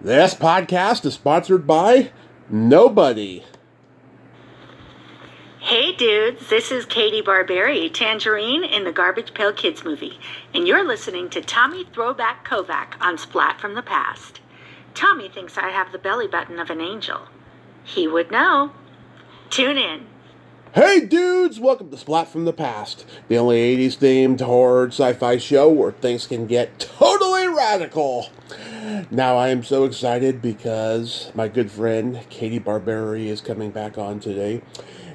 This podcast is sponsored by nobody. Hey dudes, this is Katie Barberi, Tangerine in the Garbage Pail Kids movie, and you're listening to Tommy Throwback Kovac on Splat from the Past. Tommy thinks I have the belly button of an angel. He would know. Tune in. Hey dudes, welcome to Splat from the Past, the only 80s themed horror sci-fi show where things can get totally radical. Now I am so excited because my good friend Katie Barberi is coming back on today,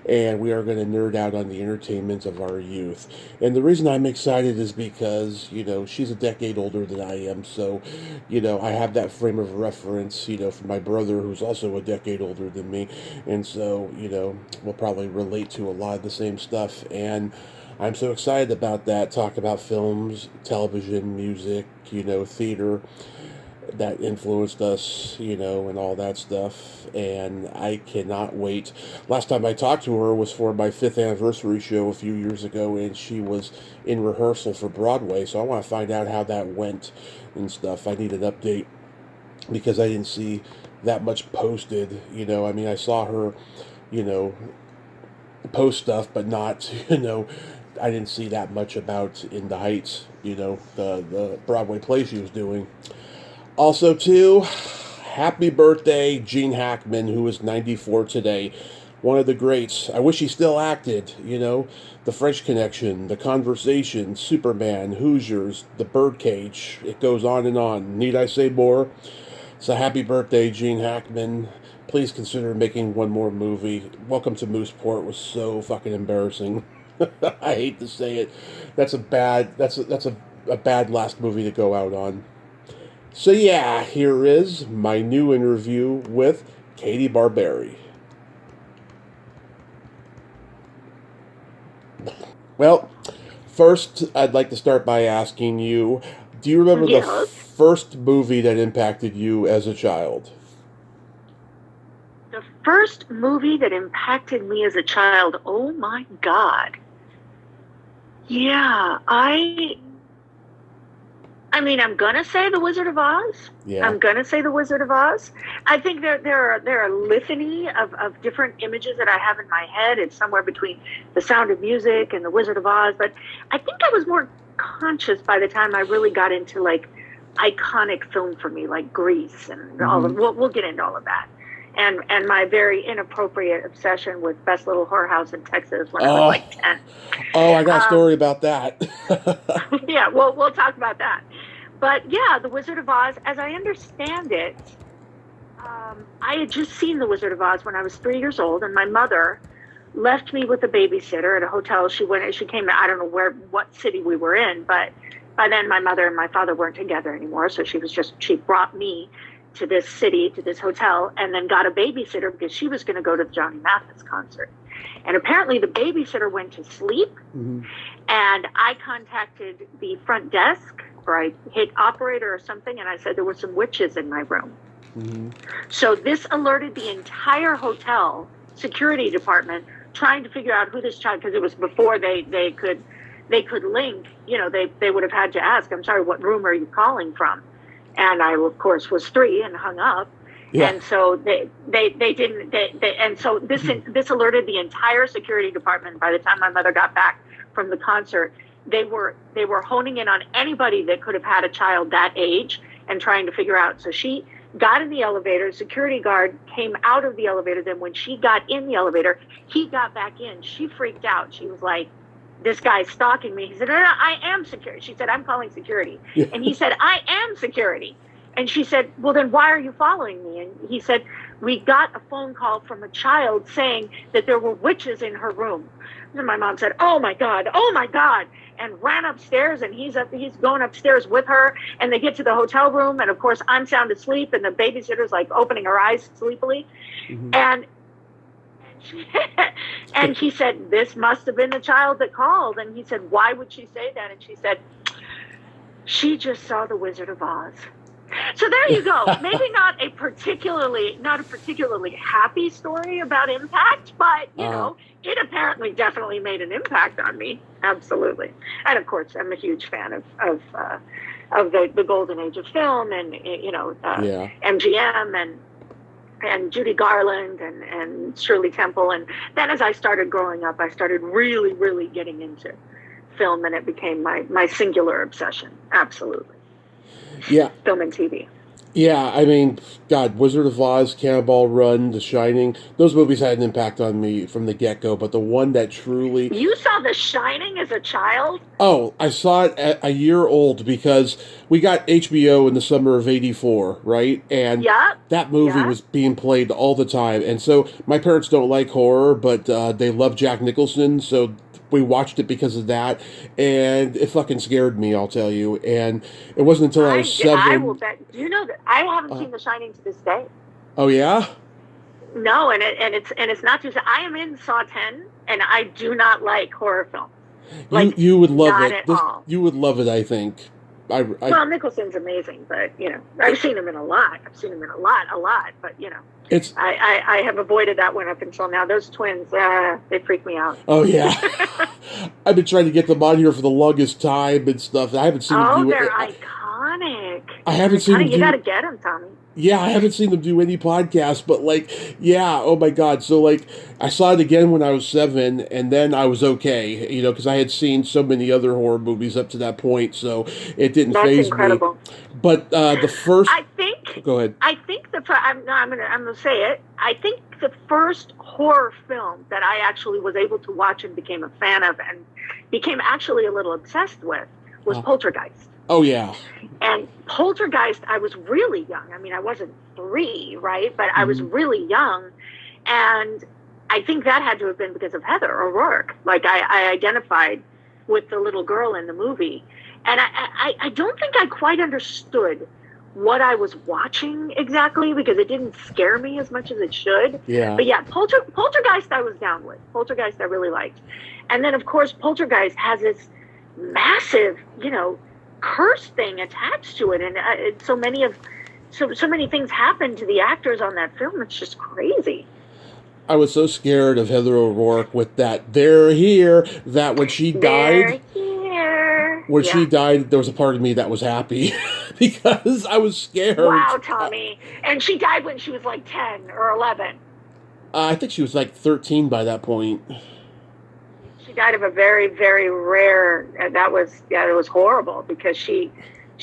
and we are going to nerd out on the entertainment of our youth. And the reason I'm excited is because, she's a decade older than I am, so, I have that frame of reference, from my brother who's also a decade older than me, and so, we'll probably relate to a lot of the same stuff, and I'm so excited about that, talk about films, television, music, theater, that influenced us, and all that stuff. And I cannot wait. Last time I talked to her was for my 5th anniversary show a few years ago, and she was in rehearsal for Broadway. So I want to find out how that went and stuff. I need an update because I didn't see that much posted. I saw her, post stuff, but not, I didn't see that much about In the Heights, the Broadway play she was doing. Also, too, happy birthday, Gene Hackman, who is 94 today. One of the greats. I wish he still acted, The French Connection, The Conversation, Superman, Hoosiers, The Birdcage. It goes on and on. Need I say more? So happy birthday, Gene Hackman. Please consider making one more movie. Welcome to Mooseport was so fucking embarrassing. I hate to say it. That's a bad last movie to go out on. So yeah, here is my new interview with Katie Barberi. Well, first I'd like to start by asking you, do you remember the first movie that impacted you as a child? The first movie that impacted me as a child, oh my God. Yeah, I'm gonna say The Wizard of Oz. Yeah. I'm gonna say The Wizard of Oz. I think there are a litany of different images that I have in my head. It's somewhere between The Sound of Music and The Wizard of Oz. But I think I was more conscious by the time I really got into like iconic film for me, like Grease and all of. We'll get into all of that. And my very inappropriate obsession with Best Little Whorehouse in Texas when I was like 10. Oh, I got a story about that. Yeah, we'll talk about that. But yeah, The Wizard of Oz, as I understand it, I had just seen The Wizard of Oz when I was 3 years old, and my mother left me with a babysitter at a hotel. She came, I don't know what city we were in, but by then my mother and my father weren't together anymore. So she brought me to this city, to this hotel, and then got a babysitter because she was going to go to the Johnny Mathis concert. And apparently the babysitter went to sleep, and I contacted the front desk, or I hit operator or something, and I said there were some witches in my room. So this alerted the entire hotel security department trying to figure out who this child, because it was before they could link, they would have had to ask, I'm sorry, what room are you calling from? And I, of course, was 3 and hung up. Yeah. And so they didn't, and so this alerted the entire security department. By the time my mother got back from the concert, they were honing in on anybody that could have had a child that age and trying to figure out. So she got in the elevator, security guard came out of the elevator. Then when she got in the elevator, he got back in. She freaked out. She was like, this guy's stalking me. He said, no, I am security. She said, I'm calling security. Yeah. And he said, I am security. And she said, well, then why are you following me? And he said, we got a phone call from a child saying that there were witches in her room. And my mom said, oh my God, and ran upstairs, and he's going upstairs with her, and they get to the hotel room, and of course I'm sound asleep, and the babysitter's like opening her eyes sleepily. And he said, this must have been the child that called. And he said, why would she say that? And she said, she just saw The Wizard of Oz. So there you go. Maybe not a particularly happy story about impact, but it apparently definitely made an impact on me. Absolutely. And of course, I'm a huge fan of the golden age of film, and Yeah. MGM and Judy Garland and Shirley Temple. And then as I started growing up, I started really, really getting into film, and it became my singular obsession. Absolutely. Yeah. Film and TV. Yeah, I mean, God, Wizard of Oz, Cannonball Run, The Shining, those movies had an impact on me from the get-go, but the one that truly... You saw The Shining as a child? Oh, I saw it at a year old because we got HBO in the summer of '84, right? And Yep. that movie was being played all the time. And so my parents don't like horror, but they love Jack Nicholson, so we watched it because of that. And it fucking scared me, I'll tell you. And it wasn't until I was 7... I will bet. Do you know that I haven't seen The Shining to this day? Oh, yeah? No, and it's not too. I am in Saw 10, and I do not like horror films. Like, you would love not it. At all. You would love it, I think. Well, Nicholson's amazing, but I've seen him in a lot. But it's I have avoided that one up until now. Those twins, they freak me out. Oh yeah, I've been trying to get them on here for the longest time and stuff. I haven't seen them do it. Oh, they're iconic. I haven't seen them. You got to get them, Tommy. Yeah, I haven't seen them do any podcasts, but yeah, oh my God. So I saw it again when I was 7, and then I was okay, because I had seen so many other horror movies up to that point, so it didn't faze me. But the first, I think. Go ahead. I think I'm gonna say it. I think the first horror film that I actually was able to watch and became a fan of and became actually a little obsessed with was Poltergeist. Oh, yeah. And Poltergeist, I was really young. I mean, I wasn't 3, right? But I was really young. And I think that had to have been because of Heather O'Rourke. I identified with the little girl in the movie. And I don't think I quite understood what I was watching exactly because it didn't scare me as much as it should. Yeah. But yeah, Poltergeist I was down with. Poltergeist I really liked. And then, of course, Poltergeist has this massive, curse thing attached to it, and so many things happen to the actors on that film. It's just crazy. I was so scared of Heather O'Rourke with that "they're here" that when she died, she died, there was a part of me that was happy because I was scared. Wow, Tommy! And she died when she was 10 or 11. I think she was 13 by that point. She died of a very, very rare, and it was horrible because she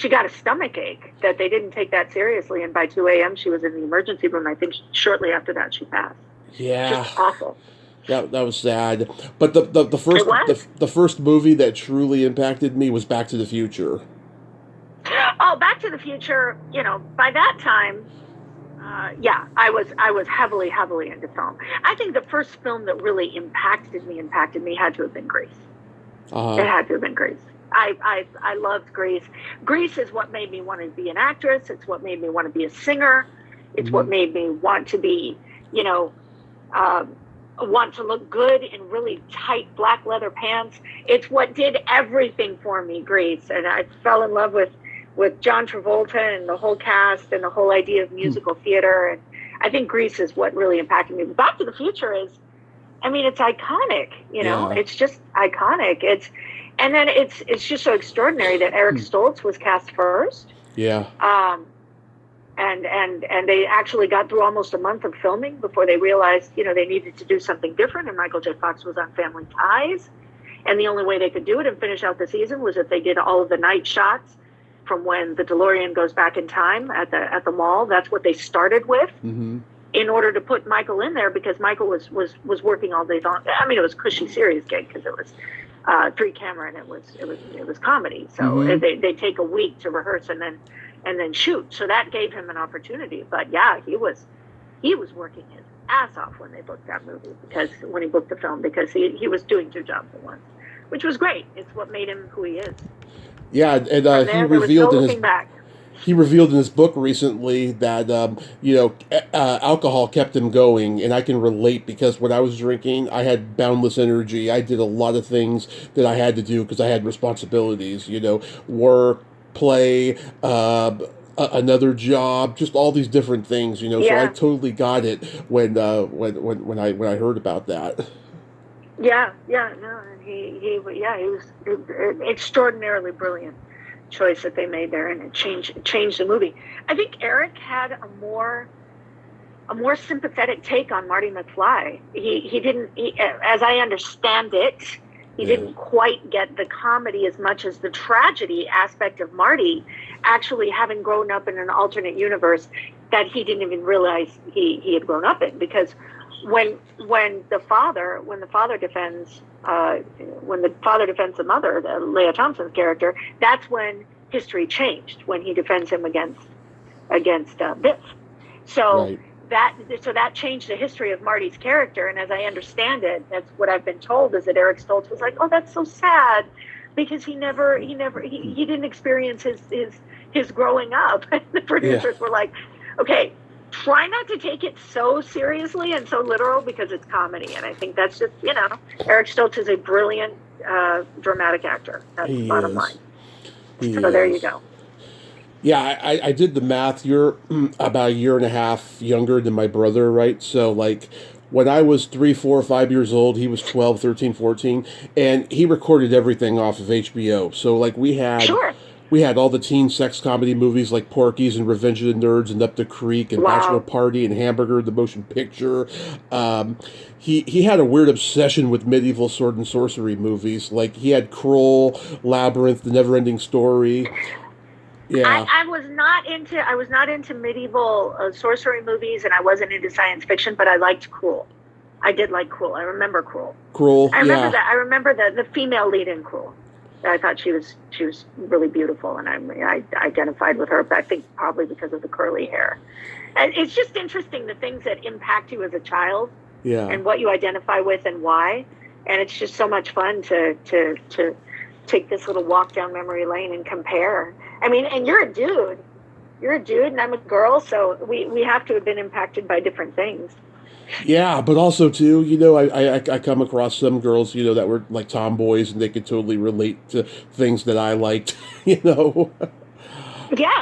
got a stomach ache that they didn't take that seriously, and by 2 a.m. she was in the emergency room. I think shortly after that she passed. Yeah, just awful. That was sad. But the first movie that truly impacted me was Back to the Future. Oh, Back to the Future! By that time. I was heavily into film. I think the first film that really impacted me had to have been Grease. It had to have been Grease. I loved Grease. Grease is what made me want to be an actress. It's what made me want to be a singer. It's what made me want to be, want to look good in really tight black leather pants. It's what did everything for me, Grease. And I fell in love with John Travolta and the whole cast and the whole idea of musical theater. And I think Grease is what really impacted me. Back to the Future is, it's iconic, It's just iconic. It's just so extraordinary that Eric Stoltz was cast first. Yeah. And they actually got through almost a month of filming before they realized, they needed to do something different. And Michael J. Fox was on Family Ties. And the only way they could do it and finish out the season was if they did all of the night shots from when the DeLorean goes back in time at the mall. That's what they started with in order to put Michael in there because Michael was working all day long. I mean, it was a cushy, serious gig because it was 3 camera and it was comedy. So they take a week to rehearse and then shoot. So that gave him an opportunity. But yeah, he was working his ass off when they booked that movie when he booked the film because he was doing 2 jobs at once, which was great. It's what made him who he is. Yeah, and he revealed in his book recently that alcohol kept him going, and I can relate because when I was drinking, I had boundless energy. I did a lot of things that I had to do because I had responsibilities. Work, play, another job, just all these different things. So I totally got it when I heard about that. Yeah, no, and he was extraordinarily brilliant. choice that they made there, and it changed the movie. I think Eric had a more sympathetic take on Marty McFly. He didn't, as I understand it, he didn't quite get the comedy as much as the tragedy aspect of Marty actually having grown up in an alternate universe that he didn't even realize he had grown up in. Because when the father defends the mother, Leah Thompson's character, that's when history changed, when he defends him against Biff. So. Right. That changed the history of Marty's character, and as I understand it, that's what I've been told, is that Eric Stoltz was like, "Oh, that's so sad," because he didn't experience his growing up. And the producers were like, "Okay, try not to take it so seriously and so literal because it's comedy." And I think that's just, Eric Stoltz is a brilliant dramatic actor. That's the bottom line. So there you go. Yeah, I did the math. You're about a year and a half younger than my brother, right? So, like, when I was 3, 4, 5 years old, he was 12, 13, 14, and he recorded everything off of HBO. So, like, we had all the teen sex comedy movies like Porky's and Revenge of the Nerds and Up the Creek and Bachelor Party and Hamburger, the motion picture. He had a weird obsession with medieval sword and sorcery movies. Like, he had Kroll, Labyrinth, The Neverending Story. Yeah. I was not into medieval sorcery movies, and I wasn't into science fiction, but I liked Kroll. I did like Kroll. I remember Kroll. I remember that. I remember the female lead in Kroll. I thought she was really beautiful, and I identified with her. But I think probably because of the curly hair. And it's just interesting, the things that impact you as a child, and what you identify with and why. And it's just so much fun to take this little walk down memory lane and compare. I mean, and you're a dude, and I'm a girl, so we have to have been impacted by different things. Yeah, but also too, I come across some girls, that were like tomboys, and they could totally relate to things that I liked, Yeah,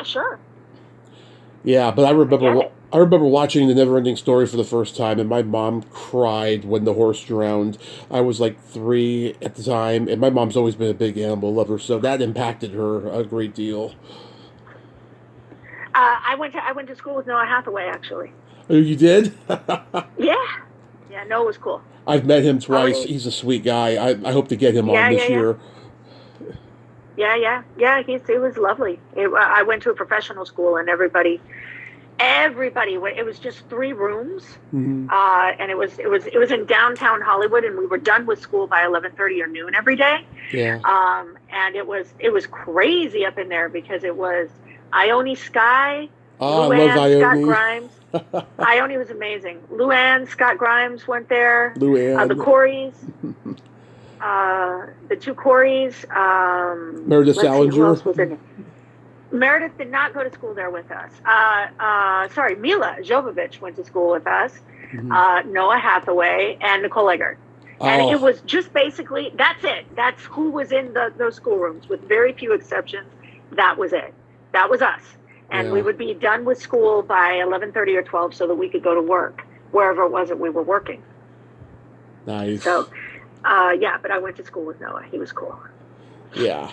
sure. Yeah, but I remember watching The Neverending Story for the first time, and my mom cried when the horse drowned. I was like 3 at the time, and my mom's always been a big animal lover, so that impacted her a great deal. I went to school with Noah Hathaway, actually. Oh, you did? Yeah, Noah was cool. I've met him twice. He's a sweet guy. I hope to get him on this year. Yeah. He was lovely. I went to a professional school, and everybody went. It was just 3 rooms, and it was in downtown Hollywood, and we were done with school by 11:30 or noon every day. Yeah. And it was crazy up in there because it was Ione Skye, Luann, I love Ione. Scott Grimes. Ione was amazing. Luann, Scott Grimes went there. Luann. The Coreys. The 2 Coreys. Meredith Salinger. Who else was in it? Meredith did not go to school there with us. Mila Jovovich went to school with us. Noah Hathaway and Nicole Eggert. And it was just basically, that's it. That's who was in those schoolrooms, with very few exceptions. That was it. That was us. And we would be done with school by 11:30 or 12 so that we could go to work, wherever it was that we were working. Nice. So, but I went to school with Noah. He was cool. Yeah.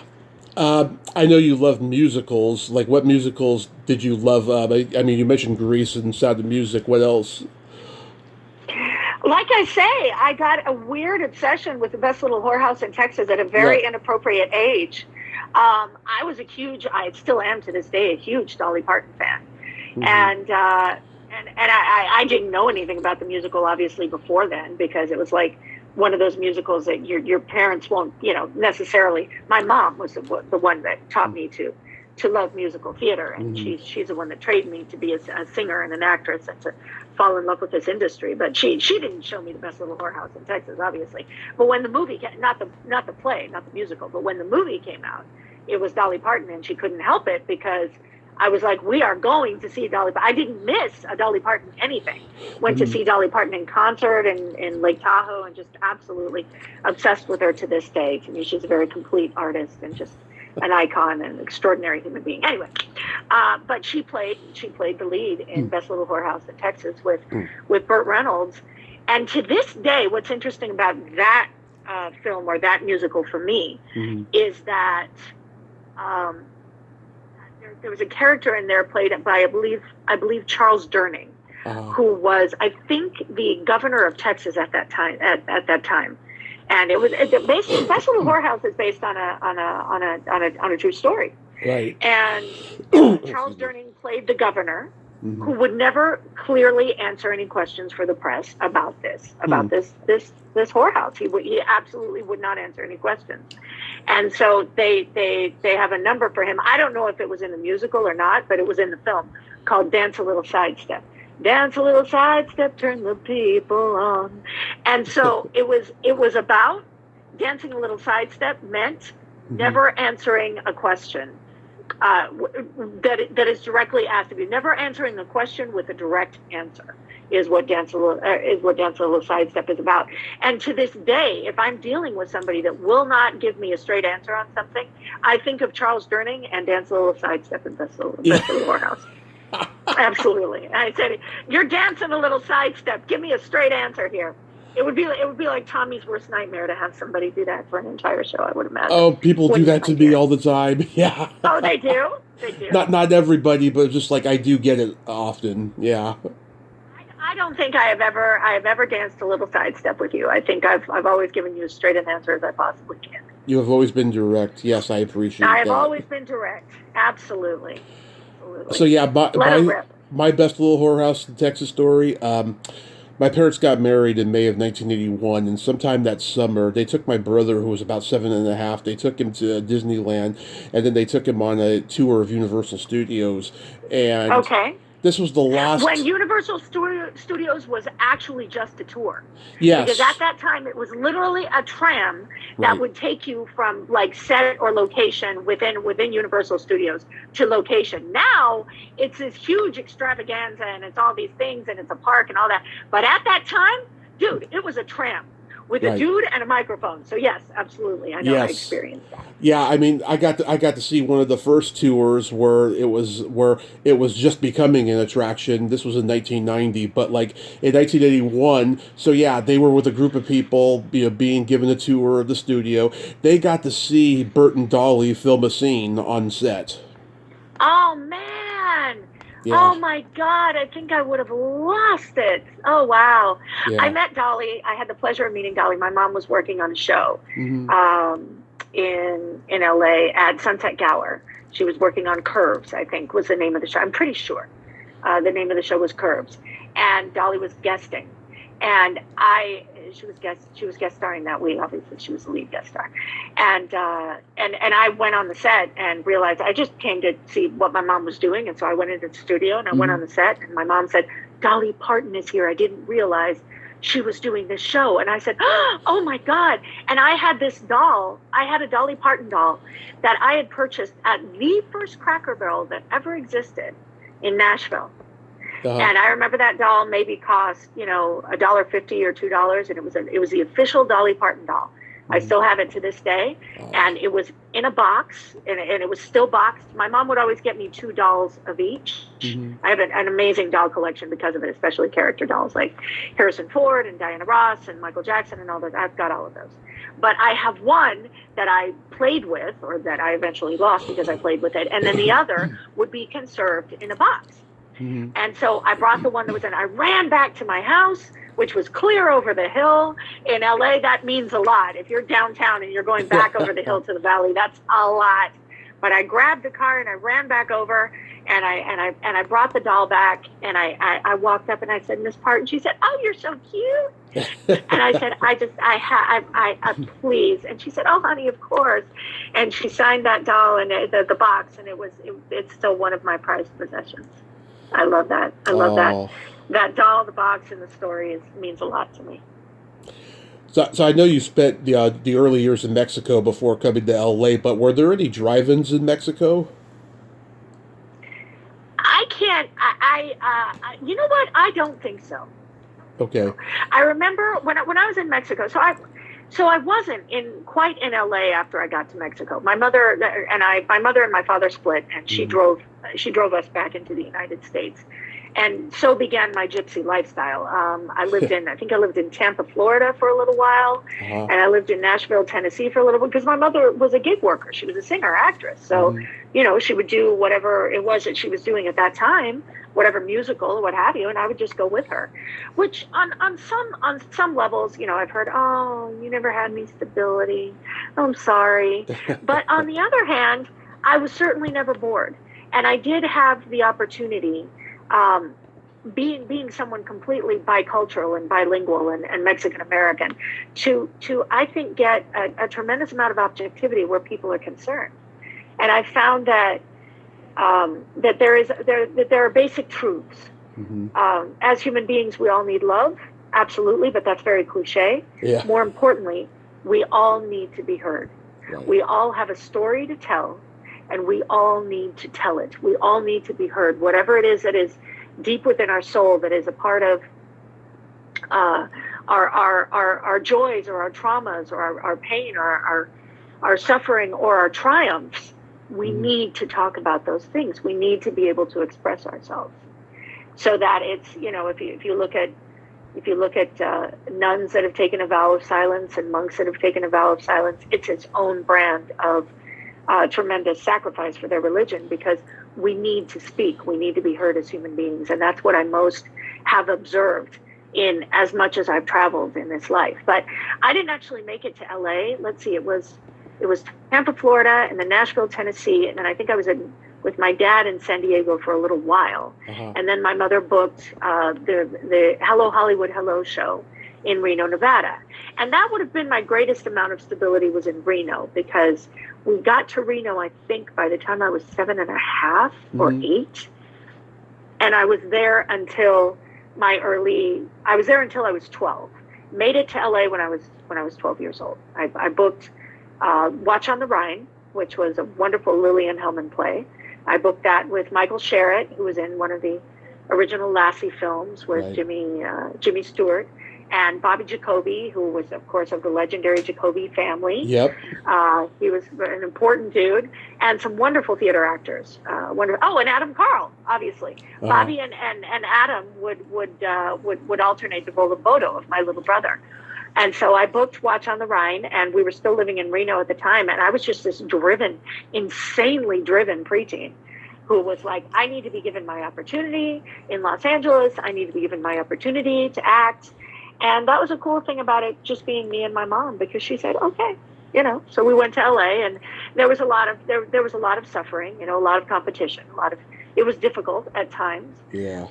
I know you love musicals. Like, what musicals did you love? I mean, you mentioned Grease and Sound of Music. What else? Like I say, I got a weird obsession with The Best Little Whorehouse in Texas at a very inappropriate age. I was I still am to this day, a huge Dolly Parton fan. And I didn't know anything about the musical, obviously, before then, because it was like one of those musicals that your parents won't, necessarily. My mom was the one that taught me to love musical theater, and she's the one that trained me to be a singer and an actress and to fall in love with this industry. But she didn't show me The Best Little Whorehouse in Texas, obviously. But when the movie came, not the play, not the musical, but when the movie came out, it was Dolly Parton, and she couldn't help it because I was like, we are going to see Dolly Parton. I didn't miss a Dolly Parton anything. Went to see Dolly Parton in concert in Lake Tahoe, and just absolutely obsessed with her to this day. To me, she's a very complete artist and just an icon and an extraordinary human being. Anyway, but she played the lead in Best Little Whorehouse in Texas with Burt Reynolds. And to this day, what's interesting about that film or that musical for me is that there was a character in there played by I believe Charles Durning, who was, I think, the governor of Texas at that time. At that time, and it was based. Best Little Whorehouse is based on a true story. Right. And Charles Durning played the governor, who would never clearly answer any questions for the press about this whorehouse. He absolutely would not answer any questions. And so they have a number for him. I don't know if it was in the musical or not, but it was in the film called Dance a Little Sidestep. Dance a little sidestep, turn the people on. And so it was about dancing a little sidestep meant never answering a question that is directly asked of you. Never answering a question with a direct answer is what Dance a Little Sidestep is about. And to this day, if I'm dealing with somebody that will not give me a straight answer on something, I think of Charles Durning and Dance a Little Sidestep in Best Little Whorehouse. Absolutely. I said, you're dancing a little sidestep. Give me a straight answer here. It would be like Tommy's worst nightmare to have somebody do that for an entire show, I would imagine. Oh, people do that to me all the time. Yeah. Oh, they do? They do. Not everybody, but just like I do get it often. Yeah. I don't think I have ever danced a little sidestep with you. I think I've always given you as straight an answer as I possibly can. You have always been direct. Yes, I appreciate that. I have always been direct. Absolutely. So yeah, my Best Little Whorehouse in Texas story. My parents got married in May of 1981, and sometime that summer, they took my brother, who was about 7.5, they took him to Disneyland, and then they took him on a tour of Universal Studios. And this was the last... When Universal Studios was actually just a tour. Yes. Because at that time, it was literally a tram that would take you from, like, set or location within Universal Studios to location. Now, it's this huge extravaganza, and it's all these things, and it's a park and all that. But at that time, dude, it was a tram with a dude and a microphone. So yes, absolutely, I know. I experienced that. Yeah, I mean, I got to see one of the first tours where it was just becoming an attraction. This was in 1990, but like in 1981, so yeah, they were with a group of people, being given a tour of the studio. They got to see Bert and Dolly film a scene on set. Oh man. Yeah. Oh my God, I think I would have lost it. Oh wow. Yeah. I met Dolly. I had the pleasure of meeting Dolly. My mom was working on a show in LA at Sunset Gower. She was working on Curves, I think was the name of the show. I'm pretty sure. The name of the show was Curves. And Dolly was guesting. And she was guest starring that week. Obviously, she was the lead guest star, and I went on the set and realized I just came to see what my mom was doing, and so I went into the studio and I went on the set, and my mom said, "Dolly Parton is here. I didn't realize she was doing this show." And I said, "Oh my God!" And I had this doll. I had a Dolly Parton doll that I had purchased at the first Cracker Barrel that ever existed in Nashville. And I remember that doll maybe cost, $1.50 or $2, and it was the official Dolly Parton doll. I still have it to this day, and it was in a box, and it was still boxed. My mom would always get me 2 dolls of each. I have an amazing doll collection because of it, especially character dolls like Harrison Ford and Diana Ross and Michael Jackson and all those. I've got all of those. But I have one that I played with, or that I eventually lost because I played with it, and then the other would be conserved in a box. And so I brought the one that was in. I ran back to my house, which was clear over the hill. In LA, that means a lot. If you're downtown and you're going back over the hill to the valley, that's a lot. But I grabbed the car and I ran back over, and I brought the doll back, and I walked up and I said, "Miss Parton," she said, "Oh, you're so cute." And I said, I please. And she said, "Oh, honey, of course." And she signed that doll and the box, and it's still one of my prized possessions. I love that. I love that. That doll, the box, and the story means a lot to me. So I know you spent the early years in Mexico before coming to LA, but were there any drive-ins in Mexico? I can't. You know what? I don't think so. Okay. I remember when I was in Mexico. So I wasn't quite in LA after I got to Mexico. My mother and my father split, and she drove us back into the United States. And so began my gypsy lifestyle. I think I lived in Tampa, Florida for a little while, Uh-huh. and I lived in Nashville, Tennessee for a little bit because my mother was a gig worker. She was a singer, actress. So, she would do whatever it was that she was doing at that time, whatever musical or what have you, and I would just go with her. Which on some levels, I've heard, oh, you never had any stability. Oh, I'm sorry. But on the other hand, I was certainly never bored. And I did have the opportunity, being someone completely bicultural and bilingual and Mexican American, to I think get a tremendous amount of objectivity where people are concerned. And I found that that there are basic truths. As human beings, we all need love, absolutely, but that's very cliche. Yeah. More importantly, we all need to be heard. Right. We all have a story to tell, and we all need to tell it. We all need to be heard. Whatever it is that is deep within our soul, that is a part of our joys or our traumas or our pain or our suffering or our triumphs, we need to talk about those things. We need to be able to express ourselves, so that it's, if you look at nuns that have taken a vow of silence and monks that have taken a vow of silence, it's its own brand of tremendous sacrifice for their religion, because we need to speak. We need to be heard as human beings. And that's what I most have observed in as much as I've traveled in this life. But I didn't actually make it to LA. Let's see, it was Tampa, Florida, and then Nashville, Tennessee. And then I think I was with my dad in San Diego for a little while. And then my mother booked the Hello Hollywood Hello show in Reno, Nevada. And that would have been my greatest amount of stability, was in Reno, because we got to Reno, I think, by the time I was 7.5 or 8. And I was there until I was 12. Made it to LA when I was 12 years old. I booked Watch on the Rhine, which was a wonderful Lillian Hellman play. I booked that with Michael Sherritt, who was in one of the original Lassie films with Jimmy Stewart, and Bobby Jacoby, who was, of course, of the legendary Jacoby family. Yep. He was an important dude, and some wonderful theater actors. And Adam Carl, obviously. Bobby and Adam would alternate the role of Bodo, of my little brother. And so I booked Watch on the Rhine, and we were still living in Reno at the time, and I was just this insanely driven preteen who was like, I need to be given my opportunity in Los Angeles. I need to be given my opportunity to act. And that was a cool thing about it, just being me and my mom, because she said, okay, so we went to LA, and there was a lot of suffering, a lot of competition, it was difficult at times. Yeah.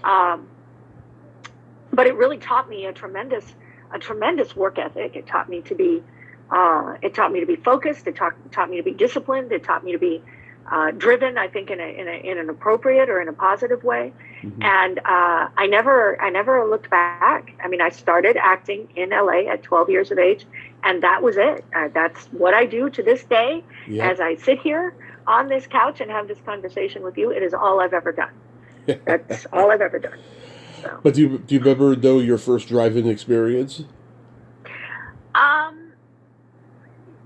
But it really taught me a tremendous work ethic. It taught me to be focused. It taught me to be disciplined. It taught me to be driven, I think, in an appropriate or in a positive way. And I never looked back. I mean, I started acting in LA at 12 years of age, and that was it. That's what I do to this day. Yep. As I sit here on this couch and have this conversation with you, it is all I've ever done. That's all I've ever done. So. But do you remember, though, your first drive-in experience?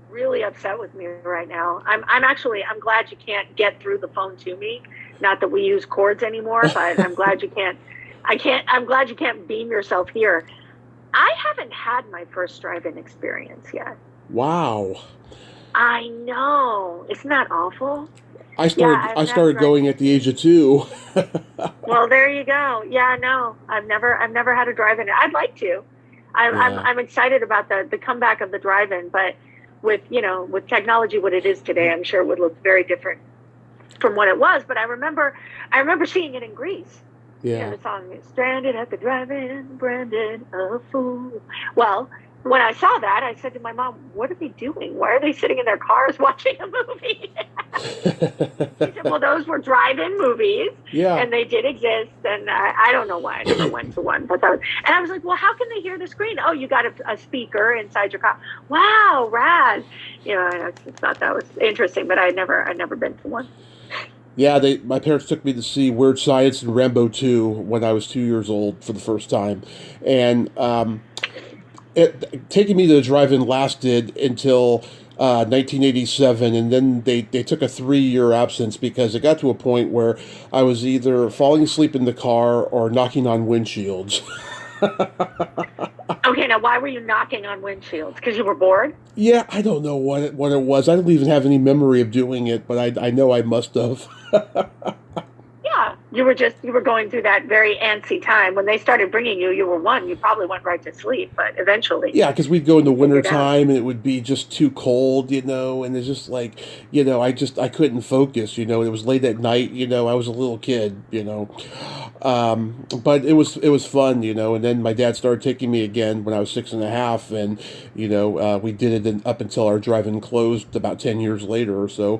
Really upset with me right now. I'm glad you can't get through the phone to me. Not that we use cords anymore, but I'm glad you can't. I'm glad you can't beam yourself here. I haven't had my first drive-in experience yet. Wow. I know. Isn't that awful? I started going at the age of 2. Well, there you go. Yeah, no, I've never had a drive-in. I'd like to. I'm excited about the comeback of the drive-in, but with technology what it is today, I'm sure it would look very different from what it was. But I remember seeing it in Greece. Yeah. The song is "Stranded at the Drive-In, Branded a Fool." Well, when I saw that, I said to my mom, "What are they doing? Why are they sitting in their cars watching a movie?" She said, "Well, those were drive-in movies, and they did exist." And I don't know why I never went to one, but and I was like, "Well, how can they hear the screen?" "Oh, you got a speaker inside your car." "Wow, rad!" I just thought that was interesting, but I'd never been to one. Yeah, my parents took me to see Weird Science and Rambo 2 when I was 2 years old for the first time, and taking me to the drive-in lasted until 1987, and then they took a 3 year absence because it got to a point where I was either falling asleep in the car or knocking on windshields. Okay, now why were you knocking on windshields? Because you were bored? Yeah, I don't know what it was. I don't even have any memory of doing it, but I know I must have. Yeah, you were going through that very antsy time. When they started bringing you, you were one. You probably went right to sleep, but eventually Yeah, because we'd go in the you winter figured out. time and it would be just too cold, and it's just like, I couldn't focus, it was late at night, I was a little kid, but it was fun, and then my dad started taking me again when I was 6 and a half, and we did it up until our drive-in closed about 10 years later or so.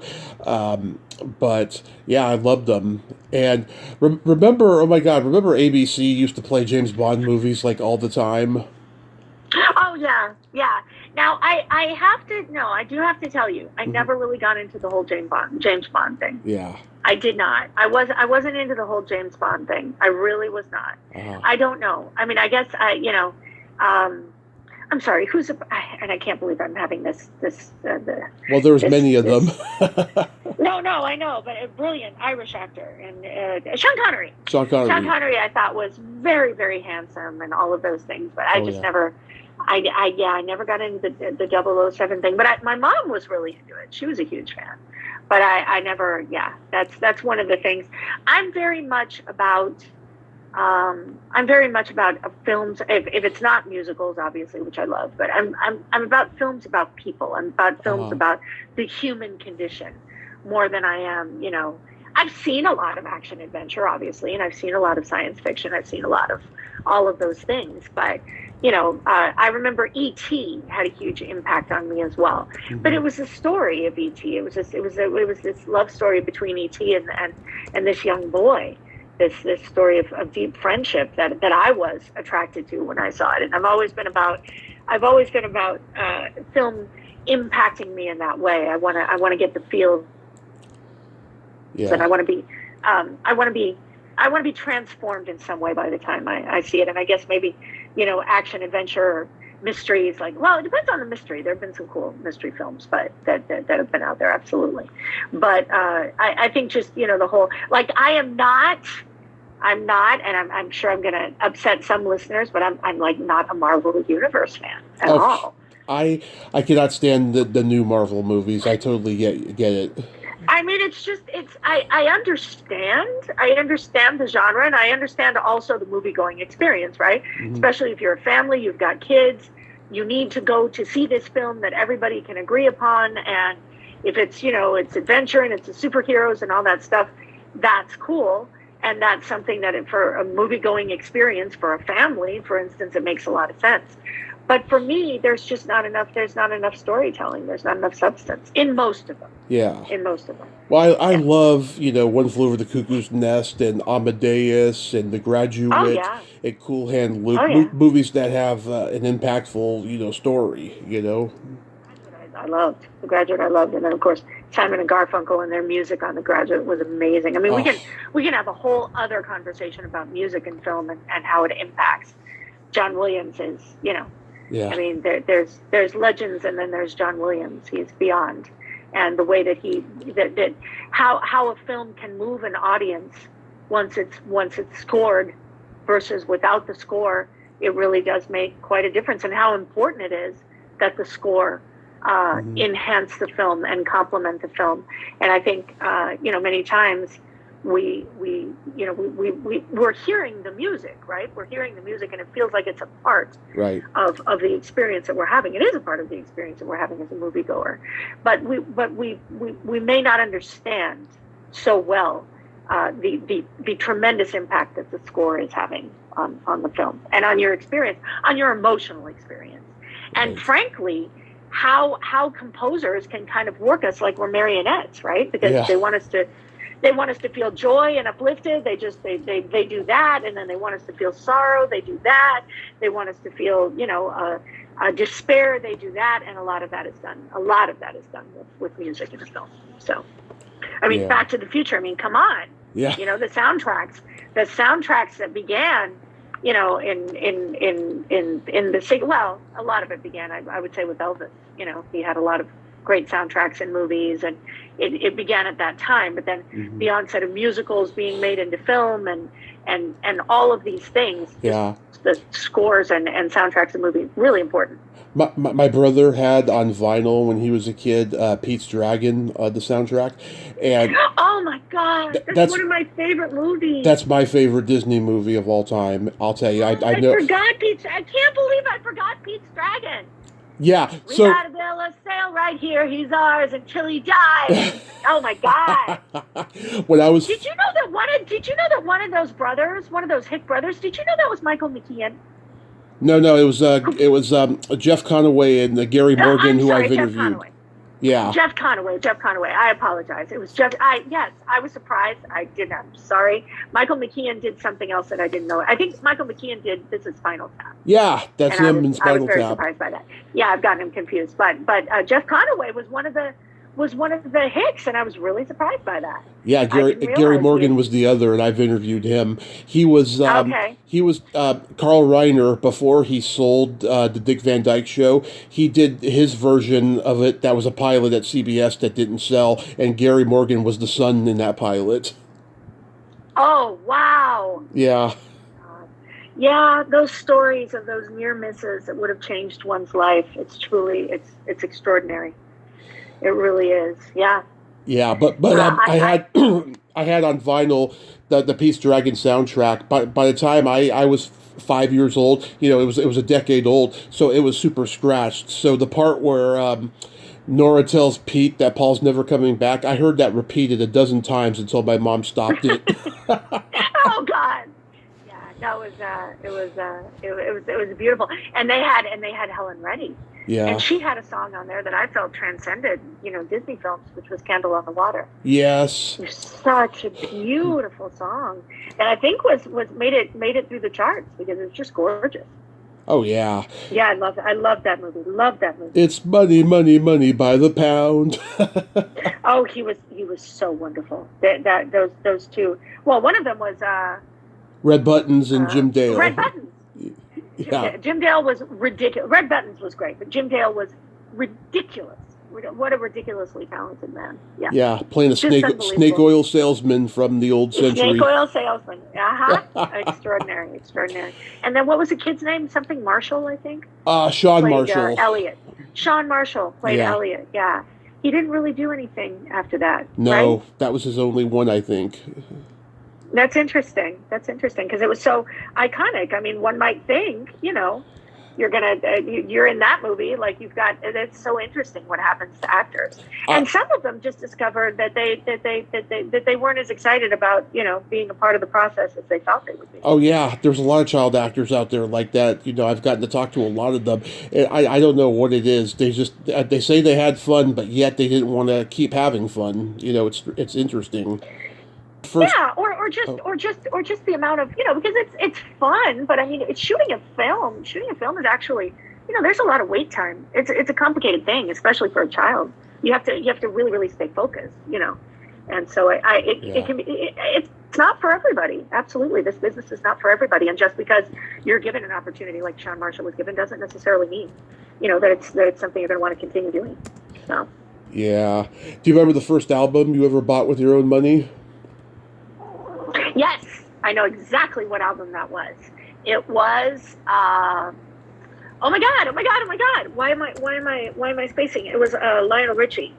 But yeah, I loved them. And remember, oh my God, remember ABC used to play James Bond movies like all the time? Oh yeah, yeah. Now I have to no, I do have to tell you, I Mhm. never really got into the whole James Bond thing. Yeah. I did not. I wasn't into the whole James Bond thing. I really was not. Uh-huh. I don't know. I mean, I guess um, I'm sorry. And I can't believe I'm having Well, there was this many of them. this. No, I know, but a brilliant Irish actor and Sean Connery. Sean Sean Connery. Connery, I thought was very, very handsome and all of those things, but I Oh just yeah. never. I never got into the 007 thing, but my mom was really into it. She was a huge fan, but I never. Yeah, that's one of the things. I'm very much about. I'm very much about films. If it's not musicals, obviously, which I love, but I'm about films about people. I'm about films Uh-huh. about the human condition more than I am. I've seen a lot of action adventure, obviously, and I've seen a lot of science fiction. I've seen a lot of all of those things, but I remember E.T. had a huge impact on me as well. But Hmm. it was the story of E.T. It was this love story between E.T. and this young boy. This story of deep friendship that I was attracted to when I saw it, and I've always been about film impacting me in that way. I want to get the feel, and Yeah. I want to be transformed in some way by the time I see it. And I guess maybe, action, adventure, or mysteries. Like, well, it depends on the mystery. There have been some cool mystery films, but that have been out there, absolutely. But I think just the whole, like, I'm not, and I'm sure I'm going to upset some listeners, but I'm like not a Marvel Universe fan at Oh, all. I cannot stand the new Marvel movies. I totally get it. I mean, I understand the genre, and I understand also the movie going experience, right? Hmm. Especially if you're a family, you've got kids, you need to go to see this film that everybody can agree upon. And if it's adventure and it's the superheroes and all that stuff, that's cool. And that's something that for a movie going experience for a family, for instance, it makes a lot of sense. But for me, there's not enough storytelling. There's not enough substance in most of them. Yeah. In most of them. Well, I Yeah. love, One Flew Over the Cuckoo's Nest and Amadeus and The Oh Graduate yeah. and Cool Hand Luke, Oh yeah. movies that have an impactful, story. Graduate, I loved The Graduate. I loved, and then of course Simon and Garfunkel and their music on The Graduate was amazing. I mean, we Oh, can we can have a whole other conversation about music and film and how it impacts. John Williams is, I yeah, mean, there's legends, and then there's John Williams. He's beyond, and the way that how a film can move an audience once it's scored versus without the score, it really does make quite a difference. And how important it is that the score hmm, enhance the film and complement the film. And I think many times we're hearing the music, right? We're hearing the music, and it feels like it's a part right. of the experience that we're having. It is a part of the experience that we're having as a moviegoer, but we may not understand so well the tremendous impact that the score is having on the film and on your experience, on your emotional experience, and Right. frankly, how composers can kind of work us like we're marionettes, right? Because Yeah. they want us to feel joy and uplifted. They do that, and then they want us to feel sorrow. They do that. They want us to feel despair. They do that, and a lot of that is done. A lot of that is done with music in a film. So, I mean, Yeah. Back to the Future. I mean, come on. Yeah. The soundtracks that began, in the well, a lot of it began, I would say, with Elvis. He had a lot of great soundtracks in movies, and it began at that time. But then the onset of musicals being made into film, and all of these things, Yeah. the scores and soundtracks in movies, really important. My brother had on vinyl when he was a kid, Pete's Dragon, the soundtrack, and Oh my God, that's one of my favorite movies. that's my favorite Disney movie of all time. I'll tell you, I know. Forgot Pete's. I can't believe I forgot Pete's Dragon. Yeah, We so gotta build a sail right here. He's ours until he dies. Oh my God! when I was Did you know that Did you know that one of those brothers, one of those Hick brothers? Did you know that was Michael McKean? no, it was Jeff Conaway and Gary Morgan, who I've interviewed. Jeff Conaway. Yeah. Jeff Conaway. I apologize. It was Jeff. Yes, I was surprised. I did. I'm sorry. Michael McKean did something else that I didn't know. I think Michael McKean did This Is Spinal Tap. Yeah, that's and him in Spinal Tap. I was very surprised by that. Yeah, I've gotten him confused. But Jeff Conaway was one of the Hicks, and I was really surprised by that. Yeah, Gary Morgan was the other, and I've interviewed him. He was Carl Reiner before he sold the Dick Van Dyke Show. He did his version of it. That was a pilot at CBS that didn't sell, and Gary Morgan was the son in that pilot. Oh wow! Yeah. Yeah, those stories of those near misses that would have changed one's life. It's truly it's extraordinary. It really is. Yeah. Yeah, but I had I had on vinyl the Pete's Dragon soundtrack. By the time I was 5 years old, it was a decade old, so it was super scratched. So the part where Nora tells Pete that Paul's never coming back, I heard that repeated a dozen times until my mom stopped it. Oh God. No, it was beautiful, and they had Helen Reddy, and she had a song on there that I felt transcended, Disney films, which was "Candle on the Water." Yes, it was such a beautiful song, and I think was made it through the charts because it was just gorgeous. Oh yeah. Yeah, I love that movie. Love that movie. It's money, money, money by the pound. Oh, he was so wonderful. Those two. Well, one of them was. Red Buttons and Jim Dale. Red Buttons. Yeah. Jim Dale was ridiculous. Red Buttons was great, but Jim Dale was ridiculous. What a ridiculously talented man. Yeah. Yeah, playing a snake oil salesman from the old century. Snake oil salesman. Extraordinary. And then what was the kid's name? Something Marshall, I think. Sean Marshall. Elliot. Sean Marshall played Elliot. Yeah. He didn't really do anything after that. No, right? That was his only one, I think. That's interesting because it was so iconic. I mean, one might think, you're in that movie, like it's so interesting what happens to actors. And some of them just discovered that they weren't as excited about, being a part of the process as they thought they would be. Oh yeah, there's a lot of child actors out there like that. I've gotten to talk to a lot of them. I don't know what it is. They say they had fun, but yet they didn't want to keep having fun. It's interesting. Or just the amount of, because it's fun, but I mean, it's shooting a film. Shooting a film is actually, there's a lot of wait time. It's a complicated thing, especially for a child. You have to really, really stay focused, and so it can be, it's not for everybody. Absolutely. This business is not for everybody. And just because you're given an opportunity like Sean Marshall was given doesn't necessarily mean, that it's something you're going to want to continue doing. So. Yeah. Do you remember the first album you ever bought with your own money? Yes, I know exactly what album that was. It was oh my god! Why am I spacing? It was Lionel Richie.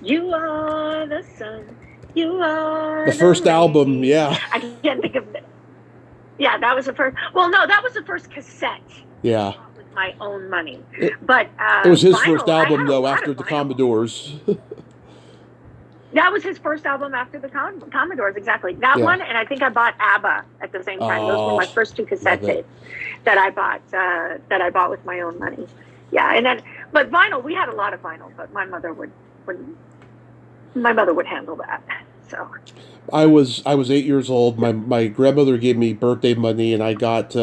You are the sun. You are the first album. Yeah. I can't think of it. Yeah, that was the first. Well, no, that was the first cassette. Yeah. With my own money, but it was his first album though, after the Commodores. That was his first album after the Commodores, exactly. That one, and I think I bought ABBA at the same time. Those were my first two cassette tapes that I bought with my own money. Yeah, and then, but vinyl, we had a lot of vinyl, but my mother would handle that. So. I was 8 years old. My grandmother gave me birthday money, and I got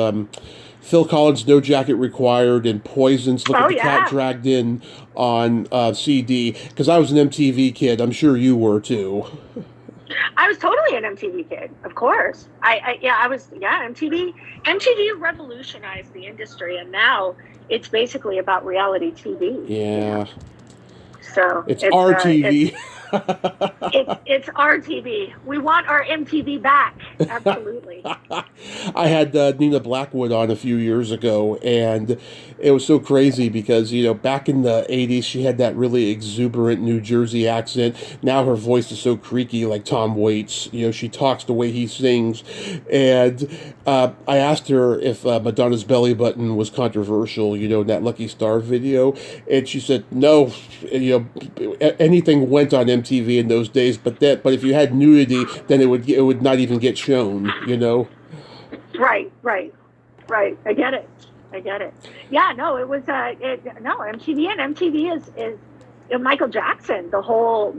Phil Collins' "No Jacket Required" and Poison's "Look at the Cat Dragged In" on CD, because I was an MTV kid. I'm sure you were too. I was totally an MTV kid, of course. MTV revolutionized the industry, and now it's basically about reality TV. Yeah. So It's our TV. It's our TV. We want our MTV back. Absolutely. I had Nina Blackwood on a few years ago, and it was so crazy because, back in the 80s, she had that really exuberant New Jersey accent. Now her voice is so creaky, like Tom Waits. She talks the way he sings. And I asked her if Madonna's belly button was controversial, in that Lucky Star video. And she said, no, anything went on MTV in those days, but if you had nudity, then it would not even get shown, Right. I get it. Yeah, no, it was MTV, and MTV is Michael Jackson. The whole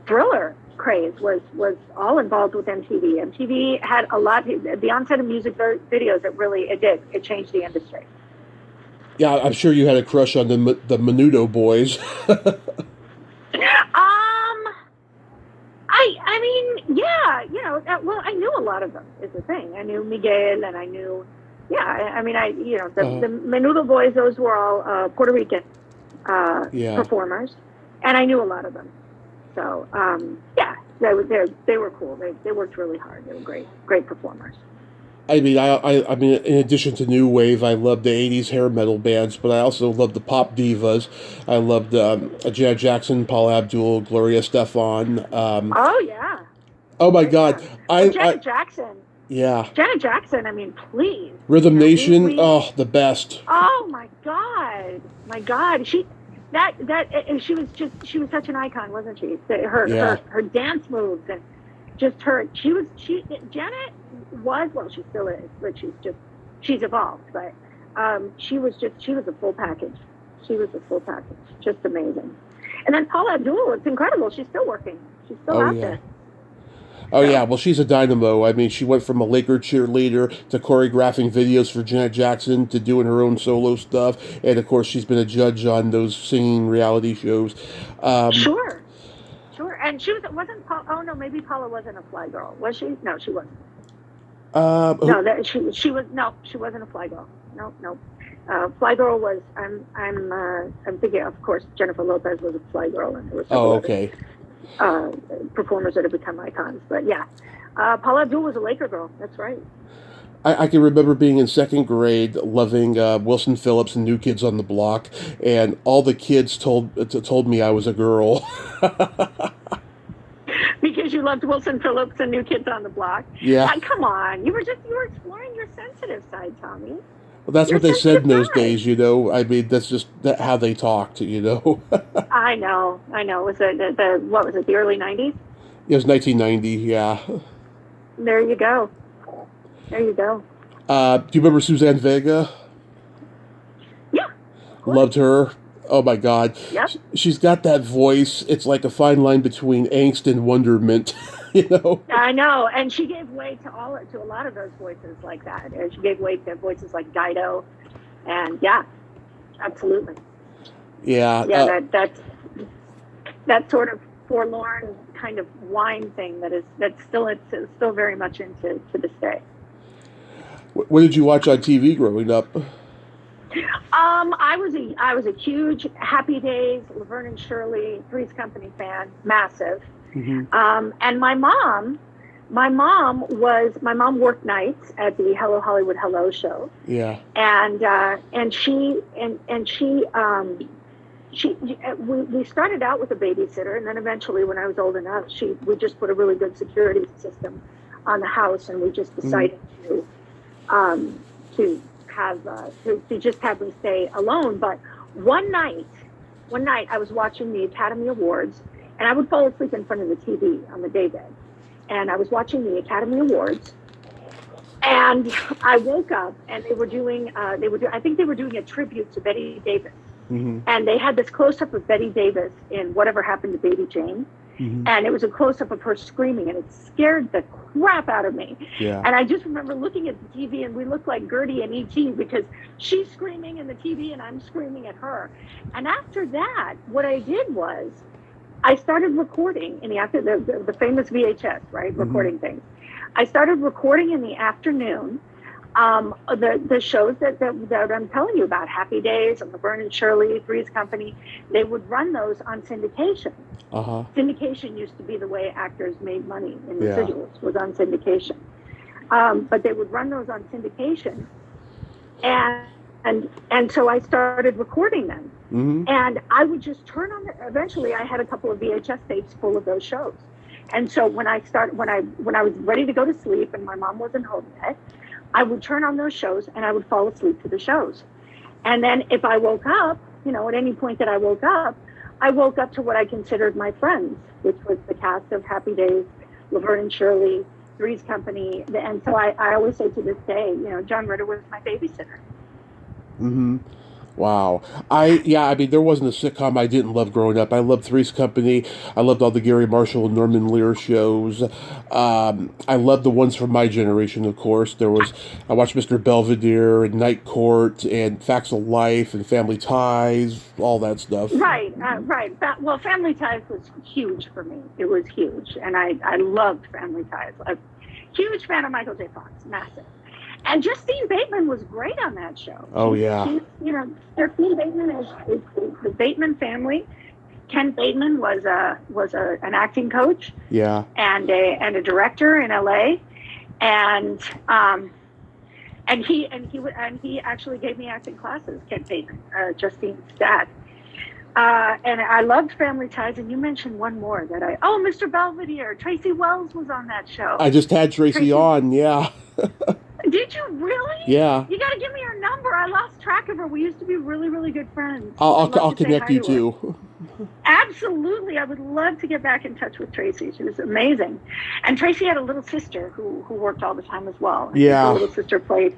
Thriller craze was all involved with MTV. MTV had a lot. The onset of music videos, it changed the industry. Yeah, I'm sure you had a crush on the Menudo boys. I mean, yeah, well, I knew a lot of them, is the thing. I knew Miguel, and I knew, the Menudo boys, those were all Puerto Rican performers, and I knew a lot of them. So, they were cool. They worked really hard. They were great performers. I mean, I mean, in addition to new wave, I loved the '80s hair metal bands, but I also loved the pop divas. I loved Janet Jackson, Paula Abdul, Gloria Estefan. Oh yeah. Oh my God, Janet Jackson. Yeah. Janet Jackson. I mean, please. Rhythm Nation. Oh, the best. Oh my God. She was such an icon, wasn't she? Her dance moves and just her. Janet was, well, she still is, but she's evolved, but she was a full package. Just amazing. And then Paula Abdul, it's incredible. She's still working. She's still out there. Oh, yeah. Well, she's a dynamo. I mean, she went from a Laker cheerleader to choreographing videos for Janet Jackson to doing her own solo stuff. And, of course, she's been a judge on those singing reality shows. Sure. And maybe Paula wasn't a fly girl. Was she? No, she wasn't. She wasn't a fly girl. No. Fly girl was, I'm thinking, of course, Jennifer Lopez was a fly girl, and there was okay. Performers that have become icons. But yeah, Paula Abdul was a Laker girl. That's right. I can remember being in second grade, loving Wilson Phillips and New Kids on the Block, and all the kids told me I was a girl. Because you loved Wilson Phillips and New Kids on the Block. Yeah. Come on, you were exploring your sensitive side, Tommy. Well, that's what they said in those days, I mean, that's just how they talked, I know. Was it what was it? The early '90s? It was 1990. Yeah. There you go. Do you remember Suzanne Vega? Yeah. Loved her. Oh my God. Yep. She's got that voice. It's like a fine line between angst and wonderment. I know, and she gave way to a lot of those voices like that. And she gave way to voices like Dido, and absolutely. Yeah. Yeah, that sort of forlorn kind of whine thing it's still very much into to this day. What did you watch on TV growing up? I was a huge Happy Days, Laverne and Shirley, Three's Company fan, massive. Mm-hmm. And my mom worked nights at the Hello Hollywood Hello show. Yeah. And we started out with a babysitter, and then eventually, when I was old enough, we just put a really good security system on the house, and we just decided to just have me stay alone. But one night I was watching the Academy Awards, and I would fall asleep in front of the TV on the daybed. And I was watching the Academy Awards, and I woke up, and I think they were doing a tribute to Betty Davis. Mm-hmm. And they had this close-up of Betty Davis in Whatever Happened to Baby Jane. Mm-hmm. And it was a close-up of her screaming, and it scared the crap out of me. Yeah. And I just remember looking at the TV, and we looked like Gertie and E.T. because she's screaming in the TV, and I'm screaming at her. And after that, what I did was I started recording in the famous VHS, right, recording things. I started recording in the afternoon The shows that I'm telling you about, Happy Days and Laverne and Shirley, Three's Company, they would run those on syndication. Uh-huh. Syndication used to be the way actors made money in Yeah. residuals, was on syndication. But they would run those on syndication, and so I started recording them. Mm-hmm. And I would just turn on. Eventually, I had a couple of VHS tapes full of those shows. And so when I was ready to go to sleep and my mom wasn't home yet, I would turn on those shows and I would fall asleep to the shows. And then if I woke up, at any point that I woke up to what I considered my friends, which was the cast of Happy Days, Laverne and Shirley, Three's Company. And so I always say to this day, John Ritter was my babysitter. Mm-hmm. Wow. I mean, there wasn't a sitcom I didn't love growing up. I loved Three's Company. I loved all the Gary Marshall and Norman Lear shows. I loved the ones from my generation, of course. I watched Mr. Belvedere and Night Court and Facts of Life and Family Ties, all that stuff. Right. Well, Family Ties was huge for me. It was huge. And I loved Family Ties. I'm a huge fan of Michael J. Fox, massive. And Justine Bateman was great on that show. Oh, yeah. Justine Bateman is the Bateman family. Ken Bateman was an acting coach. Yeah. And a director in LA, and he actually gave me acting classes. Ken Bateman, Justine's dad. And I loved Family Ties. And you mentioned one more Mr. Belvedere. Tracy Wells was on that show. I just had Tracy on. Yeah. Did you really? Yeah. You got to give me her number. I lost track of her. We used to be really, really good friends. I'll connect you two. Absolutely. I would love to get back in touch with Tracy. She was amazing. And Tracy had a little sister who worked all the time as well. And yeah. Her little sister played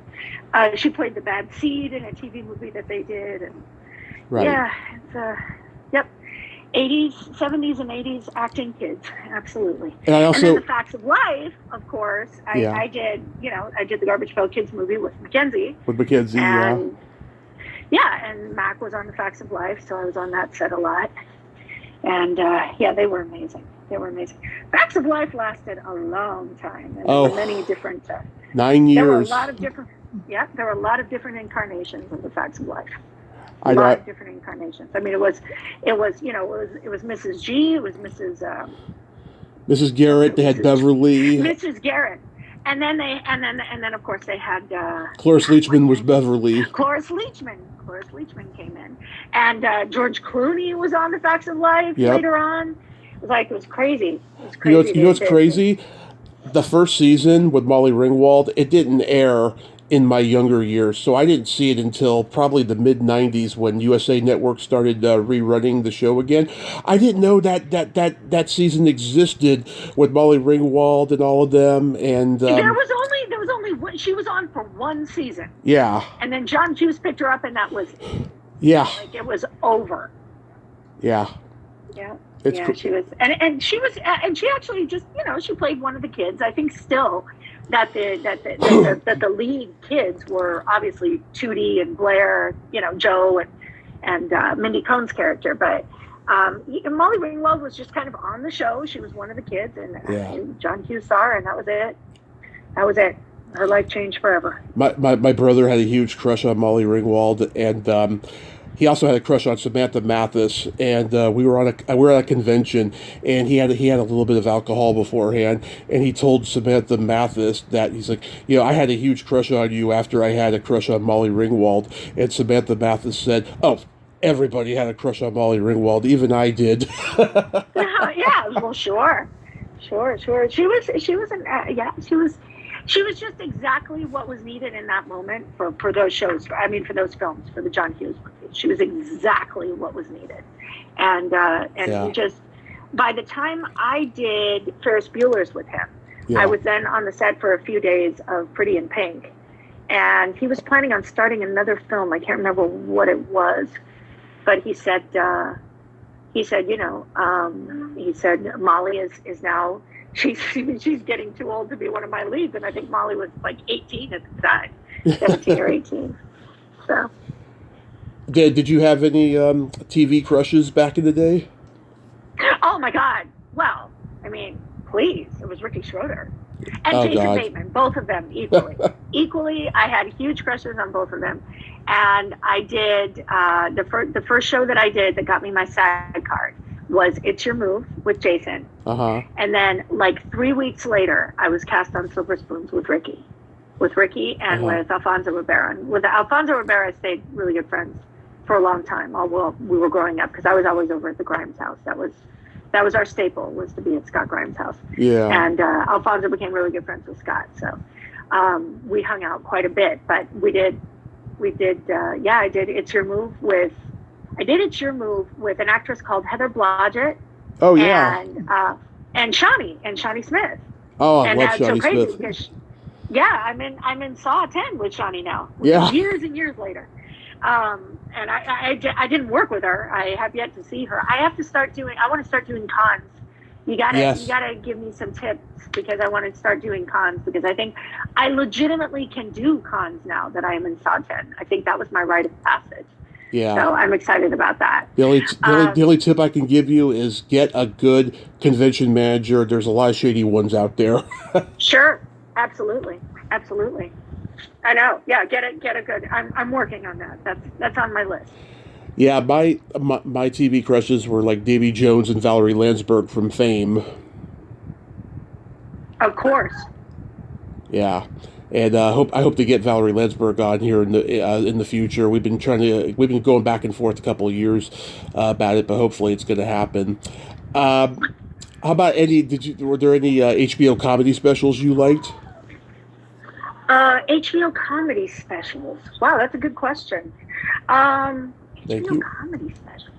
the bad seed in a TV movie that they did. And right. Yeah. It's, yep. 80s, 70s, and 80s acting kids, absolutely. And then the Facts of Life, of course. I did the Garbage Pail Kids movie with Mackenzie. And, yeah, and Mac was on the Facts of Life, so I was on that set a lot. And they were amazing. Facts of Life lasted a long time. And there were many different. 9 years. There were a lot of different incarnations of the Facts of Life. A lot of different incarnations. I mean, it was Mrs. G. It was Mrs. Garrett. They had Beverly. Mrs. Garrett, and then of course they had Cloris Leachman was Beverly. Cloris Leachman came in, and George Clooney was on the Facts of Life later on. It was crazy. You know what's crazy? The first season with Molly Ringwald, it didn't air in my younger years, so I didn't see it until probably the mid-90s when USA Network started rerunning the show again. I didn't know that season existed with Molly Ringwald and all of them. And there was only one, she was on for one season. Yeah. And then John Hughes picked her up, and that was it was over. Yeah. Yeah. She was, and she actually just she played one of the kids. I think still that the lead kids were obviously Tootie and Blair, Joe and Mindy Cohn's character, but Molly Ringwald was just kind of on the show. She was one of the kids, and John Hughes saw her, and that was it. Her life changed forever. My brother had a huge crush on Molly Ringwald, and he also had a crush on Samantha Mathis, and we were at a convention, and he had a little bit of alcohol beforehand, and he told Samantha Mathis that he's like, I had a huge crush on you after I had a crush on Molly Ringwald, and Samantha Mathis said, "Oh, everybody had a crush on Molly Ringwald, even I did." Yeah, well, sure. She was just exactly what was needed in that moment for those shows. I mean, for those films, for the John Hughes movies. She was exactly what was needed. And he just, by the time I did Ferris Bueller's with him, I was then on the set for a few days of Pretty in Pink. And he was planning on starting another film. I can't remember what it was. But he said, Molly is now... She's getting too old to be one of my leads, and I think Molly was like 18 at the time, 17 or 18. So, did you have any TV crushes back in the day? Oh my God! Well, I mean, please, it was Ricky Schroeder. And Oh Jason God. Bateman, both of them equally. Equally, I had huge crushes on both of them. And I did the first show that I did that got me my SAG card was It's Your Move with Jason. Uh-huh. And then like 3 weeks later, I was cast on Silver Spoons with Ricky and with Alfonso Rivera. And with Alfonso Rivera, I stayed really good friends for a long time while we were growing up, because I was always over at the Grimes house. That was our staple, was to be at Scott Grimes' house. Yeah. And Alfonso became really good friends with Scott. So we hung out quite a bit, but I did It's Your Move with an actress called Heather Blodgett. Oh yeah. And Shawnee Smith. Oh, I And love that's so Shawnee crazy Smith. because I'm in Saw 10 with Shawnee now. Yeah. Years and years later. And I didn't work with her. I have yet to see her. I want to start doing cons. You gotta give me some tips, because I want to start doing cons, because I think I legitimately can do cons now that I am in Saw 10. I think that was my rite of passage. Yeah. So I'm excited about that. The only tip I can give you is get a good convention manager. There's a lot of shady ones out there. Sure. Absolutely. I know. Yeah. Get a good. I'm working on that. That's on my list. Yeah, my TV crushes were like Davy Jones and Valerie Landsberg from Fame. Of course. Yeah, and I hope to get Valerie Landsberg on here in the future. We've been going back and forth a couple of years about it, but hopefully it's going to happen. How about were there any HBO comedy specials you liked? HBO comedy specials. Wow, that's a good question. Thank HBO you. comedy specials.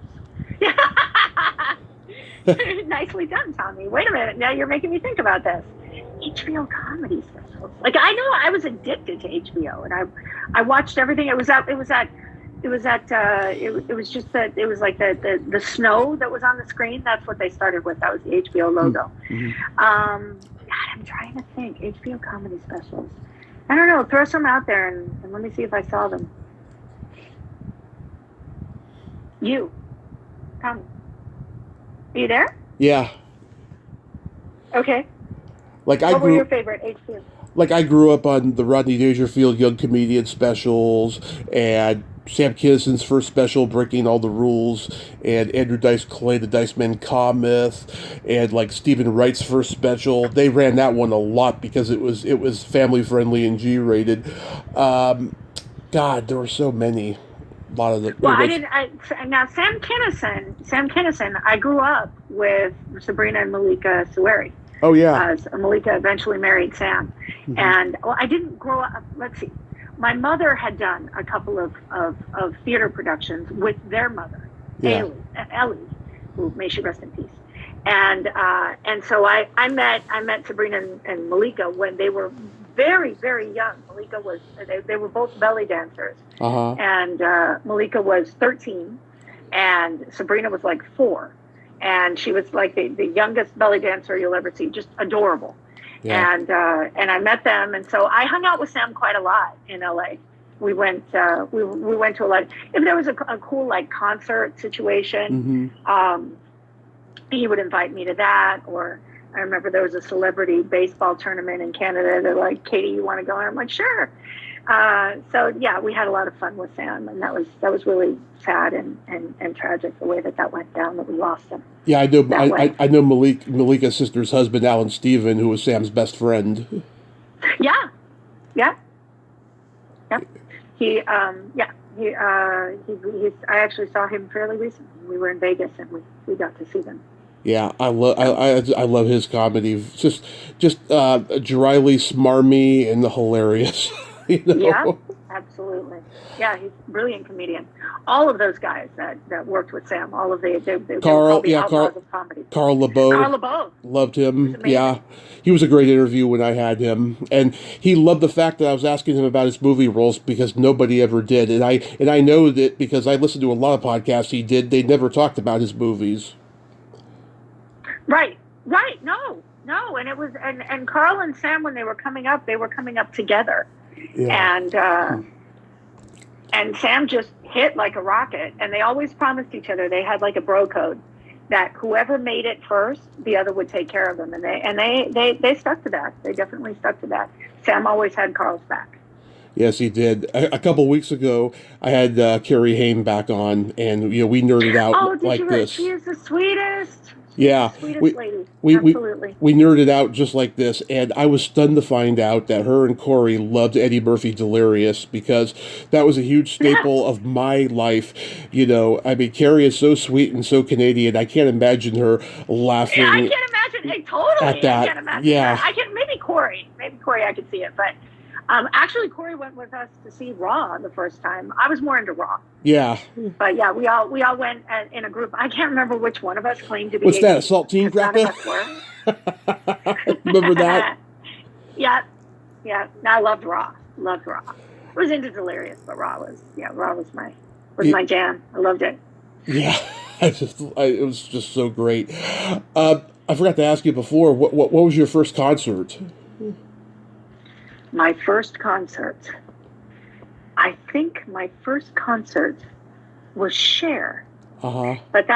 Nicely done, Tommy. Wait a minute. Now you're making me think about this. HBO comedy specials. Like, I know I was addicted to HBO, and I watched everything. It was like the snow that was on the screen. That's what they started with. That was the HBO logo. Mm-hmm. God, I'm trying to think. HBO comedy specials. I don't know. Throw some out there and let me see if I saw them. You, Tommy, are you there? Yeah. Okay. What were your favorite HBO? Like, I grew up on the Rodney Dangerfield Young Comedian specials, and Sam Kinison's first special, Breaking All the Rules, and Andrew Dice Clay, the Dice Man Comic, and like Stephen Wright's first special. They ran that one a lot because it was family friendly and G-rated. God, there were so many. A lot of the. Well, now Sam Kinison. I grew up with Sabrina and Malika Sueri. Oh yeah. Malika eventually married Sam, and I didn't grow up. Let's see. My mother had done a couple of theater productions with their mother, Ellie, who may she rest in peace. And so I met Sabrina and Malika when they were very, very young. Malika they were both belly dancers, and Malika was 13, and Sabrina was like 4, and she was like the youngest belly dancer you'll ever see, just adorable. Yeah. And I met them, and so I hung out with Sam quite a lot in LA. We went we went to a lot. If there was a cool like concert situation, he would invite me to that. Or I remember there was a celebrity baseball tournament in Canada. They're like, Katie, you want to go? And I'm like, sure. So yeah, we had a lot of fun with Sam, and that was really sad and tragic, the way that went down, that we lost him. Yeah, I know. I know Malika's sister's husband, Alan Steven, who was Sam's best friend. Yeah. He I actually saw him fairly recently. We were in Vegas and we got to see them. Yeah, I love his comedy. Just dryly smarmy and hilarious. You know? Yeah, absolutely. Yeah, he's a brilliant comedian. All of those guys that worked with Sam, all of they Carl of comedy. Carl LeBeau loved him. Yeah, he was a great interview when I had him, and he loved the fact that I was asking him about his movie roles because nobody ever did, and I know that because I listened to a lot of podcasts he did. They never talked about his movies. Right. No, and it was and Carl and Sam, when they were coming up together. Yeah. And Sam just hit like a rocket, and they always promised each other. They had like a bro code, that whoever made it first, the other would take care of them, and they stuck to that. They definitely stuck to that. Sam always had Carl's back. Yes, he did. A couple weeks ago, I had Carrie Haim back on, and we nerded out Oh, did like you? She this. is the sweetest. She's Yeah, the sweetest we lady. we we Absolutely. we nerded out just like this, and I was stunned to find out that her and Corey loved Eddie Murphy Delirious because that was a huge staple of my life. I mean, Carrie is so sweet and so Canadian. I can't imagine her I laughing can't imagine. Hey, at totally, I that. can't imagine Yeah, that. I can maybe Corey. Maybe Corey, I could see it, but actually, Corey went with us to see Raw the first time. I was more into Raw, yeah. but yeah, we all went in a group. I can't remember which one of us claimed to be What's that? A ADD saltine because none of cracker? us were. Remember that? Yeah, yeah. I loved Raw. Loved Raw. I was into Delirious, but Raw was my jam. I loved it. Yeah, it was just so great. I forgot to ask you before. What was your first concert? My first concert. I think my first concert was Cher. Uh-huh. But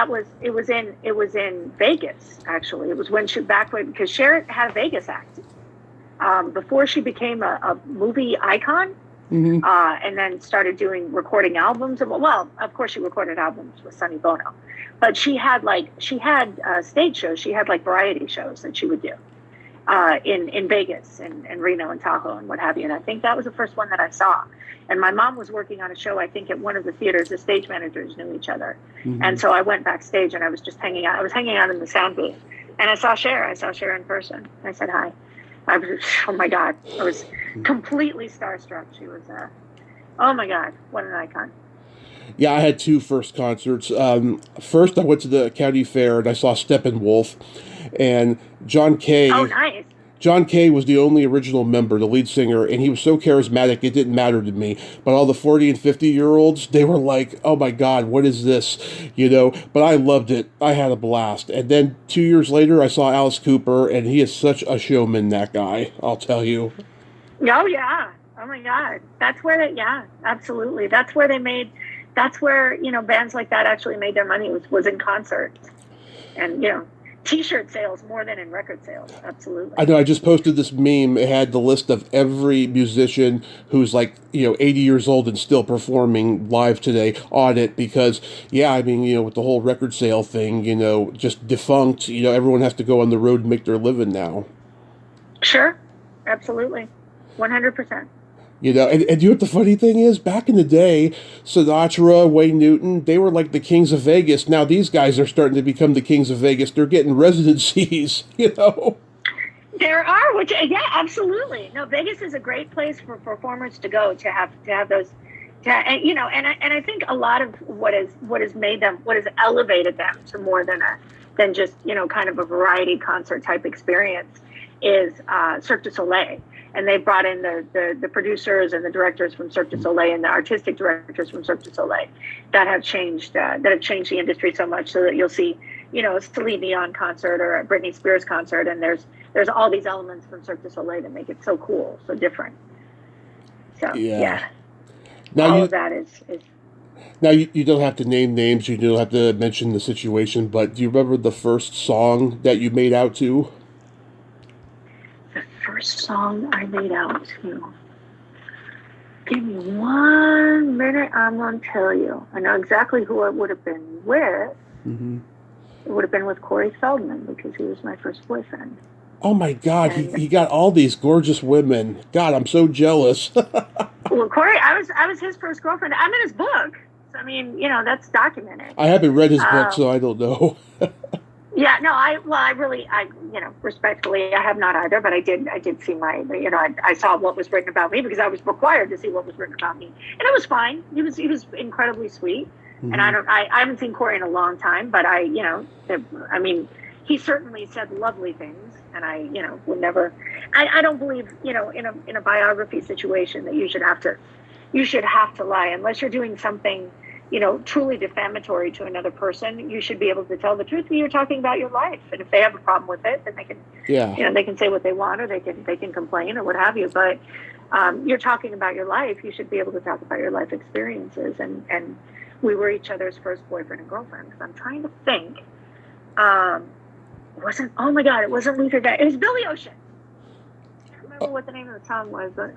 it was in Vegas, actually. It was because Cher had a Vegas act before she became a movie icon, Mm-hmm. and then started recording albums. Well, of course, she recorded albums with Sonny Bono, but she had stage shows. She had variety shows that she would do in Vegas and Reno and Tahoe and what have you. And I think that was the first one that I saw. And my mom was working on a show, I think, at one of the theaters. The stage managers knew each other. Mm-hmm. And so I went backstage and I was just hanging out. I was hanging out in the sound booth. And I saw Cher. I saw Cher in person. I said hi. Oh my God. I was completely starstruck. She was, oh my God, what an icon. Yeah, I had two first concerts. First, I went to the county fair and I saw Steppenwolf, and John Kay. Oh, nice. John Kay was the only original member, the lead singer, and he was so charismatic it didn't matter to me. But all the 40 and 50-year-olds, they were like, oh my God, what is this? But I loved it. I had a blast. And then 2 years later, I saw Alice Cooper, and he is such a showman, that guy, I'll tell you. Oh, yeah. Oh my God. That's where absolutely. That's where bands like that actually made their money was in concerts. And, T-shirt sales more than in record sales. Absolutely. I know. I just posted this meme. It had the list of every musician who's 80 years old and still performing live today on it because, yeah, I mean, with the whole record sale thing, just defunct, everyone has to go on the road and make their living now. Sure. Absolutely. 100%. And what the funny thing is? Back in the day, Sinatra, Wayne Newton, they were like the kings of Vegas. Now these guys are starting to become the kings of Vegas. They're getting residencies, There are, yeah, absolutely. No, Vegas is a great place for performers to go to have those, and I think a lot of what has made them, what has elevated them to more than just kind of a variety concert type experience is Cirque du Soleil. And they brought in the producers and the directors from Cirque du Soleil and the artistic directors from Cirque du Soleil that have changed the industry so much, so that you'll see, a Celine Dion concert or a Britney Spears concert, and there's all these elements from Cirque du Soleil that make it so cool, so different. So yeah. Now all of that is. Now you don't have to name names, you don't have to mention the situation, but do you remember the first song that you made out to? First song I made out to. Give me 1 minute, I'm going to tell you. I know exactly who it would have been with. Mm-hmm. It would have been with Corey Feldman because he was my first boyfriend. Oh my God, he got all these gorgeous women. God, I'm so jealous. Well, Corey, I was his first girlfriend. I'm in his book. So, I mean, that's documented. I haven't read his book, so I don't know. Yeah, no, I respectfully, I have not either, but I did see I saw what was written about me because I was required to see what was written about me, and it was fine. He was incredibly sweet, mm-hmm. And I haven't seen Corey in a long time, but he certainly said lovely things, and I would never. I don't believe in a biography situation that you should have to lie unless you're doing something truly defamatory to another person. You should be able to tell the truth when you're talking about your life. And if they have a problem with it, then they can, they can say what they want, or they can complain or what have you. But you're talking about your life. You should be able to talk about your life experiences. And we were each other's first boyfriend and girlfriend. Because I'm trying to think It wasn't. Oh my God! It wasn't Luther Guy. It was Billy Ocean. I can't remember what the name of the song was, but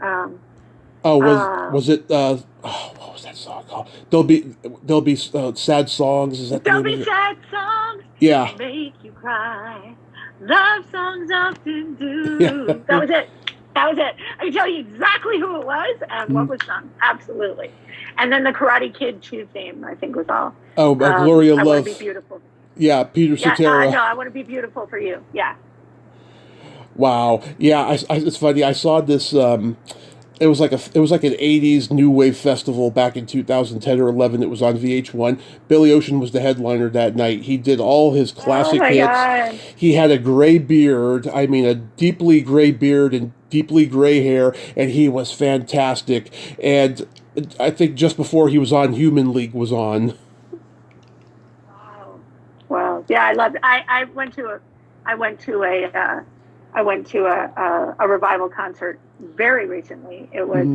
was it? What was that song called? There'll be sad songs. Is that the there'll name of be it? sad songs Yeah. make you cry. Love songs often do. Yeah. That was it. That was it. I can tell you exactly who it was and what was sung. Absolutely. And then the Karate Kid 2 theme, I think, was all. Oh, Gloria I Love. Want to Be Beautiful. Yeah, Peter Cetera. No, I Want to Be Beautiful for You. Yeah. Wow. Yeah, it's funny. I saw this. It was like an '80s new wave festival back in 2010 or 11. It was on VH1. Billy Ocean was the headliner that night. He did all his classic Oh my hits. God. He had a gray beard. I mean, a deeply gray beard and deeply gray hair, and he was fantastic. And I think just before he was on, Human League was on. Wow. Wow. Yeah, I loved it. I went to a revival concert very recently. It was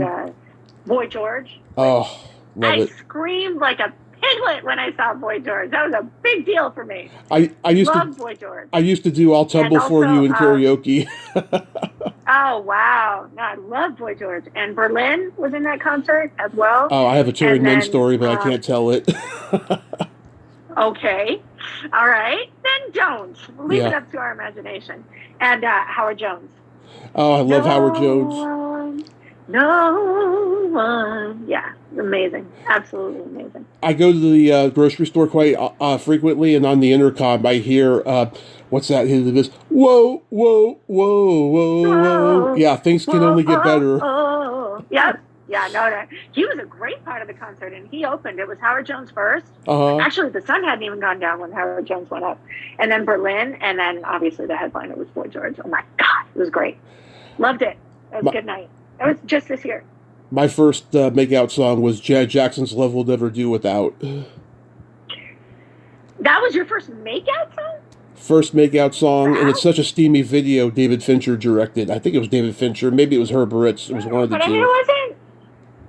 Boy George. Oh, love it. Screamed like a piglet when I saw Boy George. That was a big deal for me. I used Love to Boy George. I used to do I'll Tumble for You in karaoke. Oh wow! No, I love Boy George. And Berlin was in that concert as well. Oh, I have a Terry Nunn story, but I can't tell it. Okay. All right. Then Jones. We'll leave it up to our imagination. And Howard Jones. Oh, I love Howard Jones. No one. Yeah, amazing. Absolutely amazing. I go to the grocery store quite frequently, and on the intercom I hear, what's that hit of this? Whoa, whoa, whoa, whoa, whoa. Yeah, things can only get better. Yep. Yeah, no, he was a great part of the concert, and he opened. It was Howard Jones first. Actually, the sun hadn't even gone down when Howard Jones went up. And then Berlin, and then obviously the headliner was Boy George. Oh my God, it was great. Loved it. It was a good night. It was just this year. My first make-out song was Janet Jackson's Love Will Never Do Without. That was your first make-out song? First make-out song, and it's such a steamy video David Fincher directed. I think it was David Fincher. Maybe it was Herb Ritz. It was one of the two. But I mean, it wasn't.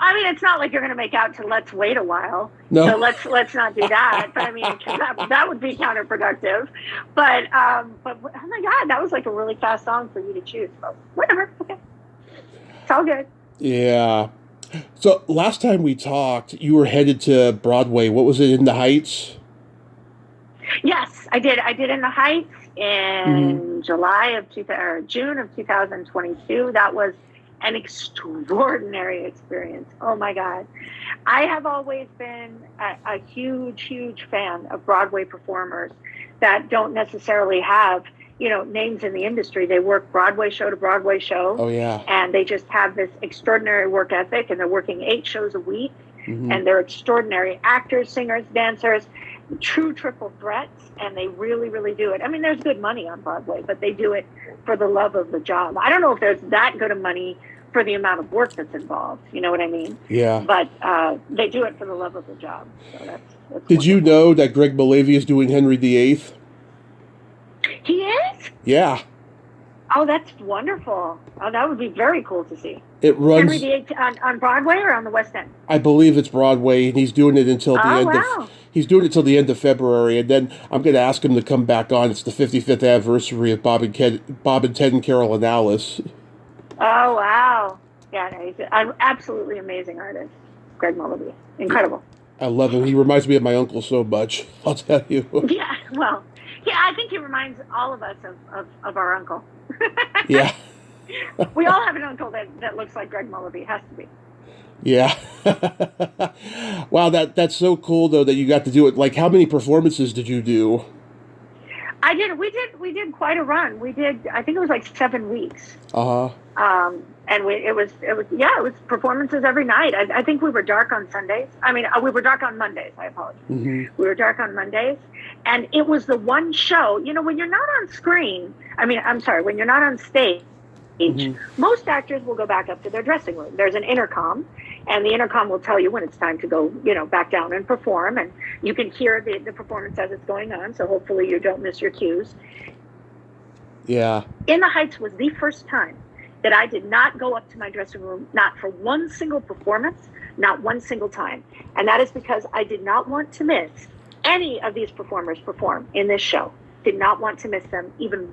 I mean, it's not like you're going to make out to Let's Wait a While. No. So let's not do that. But I mean, that would be counterproductive. But oh my God, that was like a really fast song for you to choose. But whatever. Okay. It's all good. Yeah. So last time we talked, you were headed to Broadway. What was it, In the Heights? Yes, I did. I did In the Heights in June of 2022. That was an extraordinary experience. Oh my God. I have always been a huge, huge fan of Broadway performers that don't necessarily have, names in the industry. They work Broadway show to Broadway show. Oh yeah. And they just have this extraordinary work ethic, and they're working 8 shows a week. And they're extraordinary actors, singers, dancers, true triple threats, and they really, really do it. I mean, there's good money on Broadway, but they do it for the love of the job. I don't know if there's that good of money for the amount of work that's involved. You know what I mean? Yeah. But they do it for the love of the job. So that's Did you know that Greg Malavia is doing Henry VIII? He is? Yeah. Oh, that's wonderful. Oh, that would be very cool to see. It runs Henry VIII on Broadway or on the West End? I believe it's Broadway, and he's doing it until the end of he's doing it till the end of February, and then I'm going to ask him to come back on. It's the 55th anniversary of Bob and Ted and Carol and Alice. Oh wow! Yeah, no, he's an absolutely amazing artist, Greg Malavia. Incredible. I love him. He reminds me of my uncle so much. I'll tell you. Yeah, well, yeah, I think he reminds all of us of our uncle. Yeah. We all have an uncle that looks like Greg Malavia. Has to be. Yeah. Wow, that's so cool though that you got to do it. Like, how many performances did you do? I did. We did quite a run. We did. I think it was like 7 weeks. And it was performances every night. I think we were dark on Sundays. I mean, we were dark on Mondays. I apologize. We were dark on Mondays, and it was the one show. When you're not on screen. When you're not on stage. Most actors will go back up to their dressing room. There's an intercom, and the intercom will tell you when it's time to go, back down and perform, and you can hear the performance as it's going on, so hopefully you don't miss your cues. Yeah. In the Heights was the first time that I did not go up to my dressing room, not for one single performance, not one single time. And that is because I did not want to miss any of these performers perform in this show. Did not want to miss them, even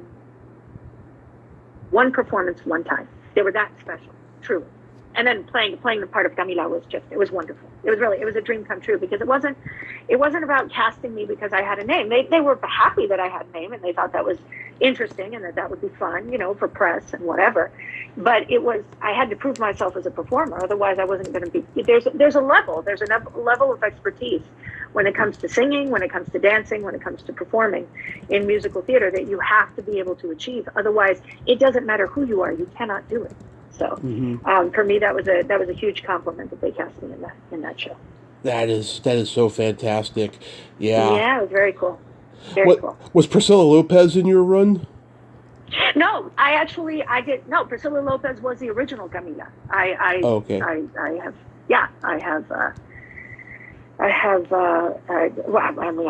one performance, one time. They were that special, truly. And then playing the part of Camila it was wonderful. It was a dream come true, because it wasn't about casting me because I had a name. They were happy that I had a name, and they thought that was interesting and that would be fun, for press and whatever. But I had to prove myself as a performer. Otherwise I wasn't going to be, there's a level of expertise when it comes to singing, when it comes to dancing, when it comes to performing in musical theater that you have to be able to achieve. Otherwise, it doesn't matter who you are, you cannot do it. So for me, that was a huge compliment that they cast me in that show. That is so fantastic. Yeah. Yeah, it was very cool. Very cool. Was Priscilla Lopez in your run? No, I did. No, Priscilla Lopez was the original Camila. Okay. I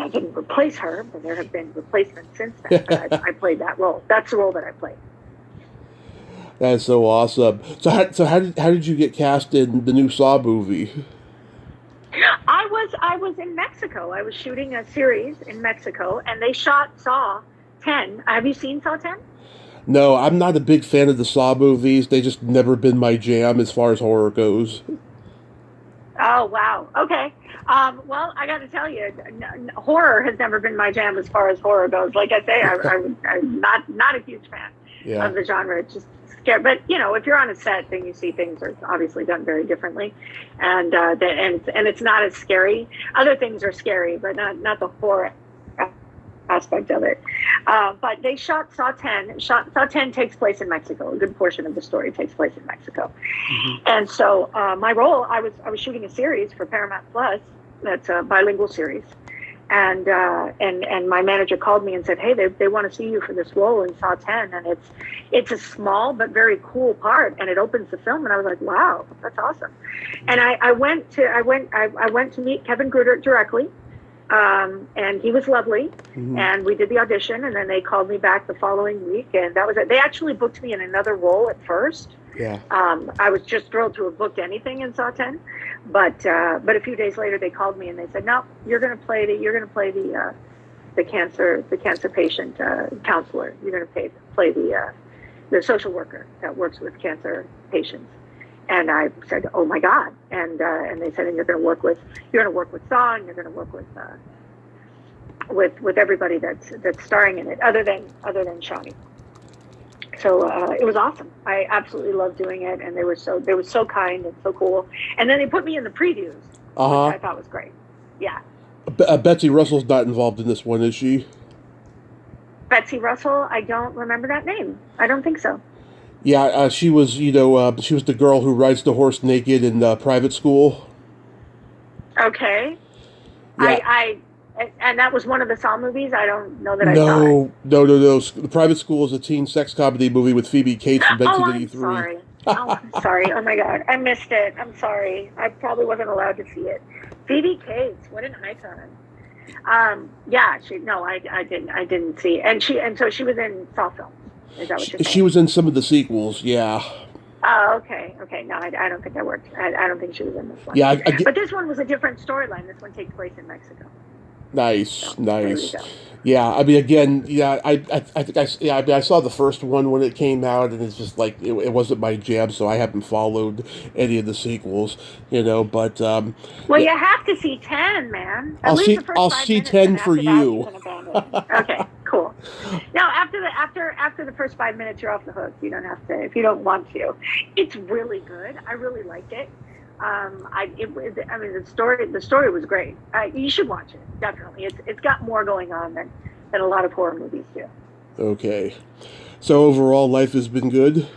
didn't replace her, but there have been replacements since then. But I played that role. That's the role that I played. That's so awesome. So how did you get cast in the new Saw movie? I was in Mexico. I was shooting a series in Mexico, and they shot Saw 10. Have you seen Saw 10? No, I'm not a big fan of the Saw movies. They just never been my jam as far as horror goes. Oh, wow. Okay. Well, I got to tell you, horror has never been my jam as far as horror goes. Like I say, I'm not a huge fan of the genre. It's just scary. But, if you're on a set, then you see things are obviously done very differently. And it's not as scary. Other things are scary, but not the horror aspect of it. But they shot Saw 10. Saw 10 takes place in Mexico. A good portion of the story takes place in Mexico. Mm-hmm. And so my role, I was shooting a series for Paramount Plus. That's a bilingual series. And my manager called me and said, hey, they want to see you for this role in Saw 10. And it's a small but very cool part, and it opens the film. And I was like, wow, that's awesome. And I went to meet Kevin Gruder directly. And he was lovely, and we did the audition, and then they called me back the following week, and that was it. They actually booked me in another role at first. Yeah. I was just thrilled to have booked anything in Saw 10, but a few days later they called me and they said, no, you're going to play the cancer patient counselor. You're going to play the social worker that works with cancer patients. And I said, "Oh my God!" And they said, "And you're going to work with Saw, and you're going to work with everybody that's starring in it, other than Shawnee." So it was awesome. I absolutely loved doing it, and they were so kind and so cool. And then they put me in the previews, which I thought was great. Yeah. Betsy Russell's not involved in this one, is she? Betsy Russell? I don't remember that name. I don't think so. Yeah, she was, she was the girl who rides the horse naked in private school. Okay. Yeah. And that was one of the Saw movies? I don't know that I saw it. No. The Private School is a teen sex comedy movie with Phoebe Cates from 1983. I'm sorry. I'm sorry. Oh my God. I missed it. I'm sorry. I probably wasn't allowed to see it. Phoebe Cates, what an icon. Yeah, I didn't see it. And so she was in Saw films. Is that what you're saying? She was in some of the sequels, yeah. Oh, okay. No, I don't think that worked. I don't think she was in this one. Yeah, but this one was a different storyline. This one takes place in Mexico. Nice. Yeah, I mean, again, yeah, I think I saw the first one when it came out, and it's just like it wasn't my jam, so I haven't followed any of the sequels, But well, you have to see 10, man. I'll see 10 for you. Okay, cool. Now, after the first 5 minutes, you're off the hook. You don't have to if you don't want to. It's really good. I really liked it. The story was great. You should watch it, definitely. It's got more going on than a lot of horror movies do. Okay. So overall, life has been good?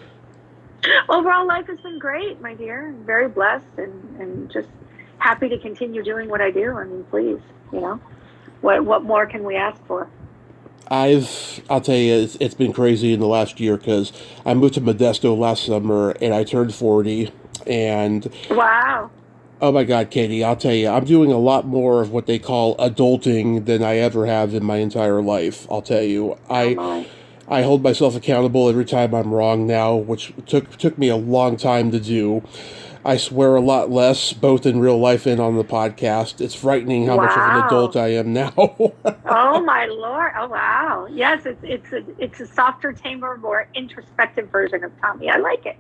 Overall, life has been great, my dear. I'm very blessed and just happy to continue doing what I do. I mean, please, what more can we ask for? I'll tell you, it's been crazy in the last year because I moved to Modesto last summer and I turned 40. And wow. Oh my God, Katie, I'll tell you, I'm doing a lot more of what they call adulting than I ever have in my entire life. I'll tell you, I I hold myself accountable every time I'm wrong now, which took me a long time to do. I swear a lot less, both in real life and on the podcast. It's frightening how much of an adult I am now. Oh my Lord! Oh wow! Yes, it's a softer, tamer, more introspective version of Tommy. I like it.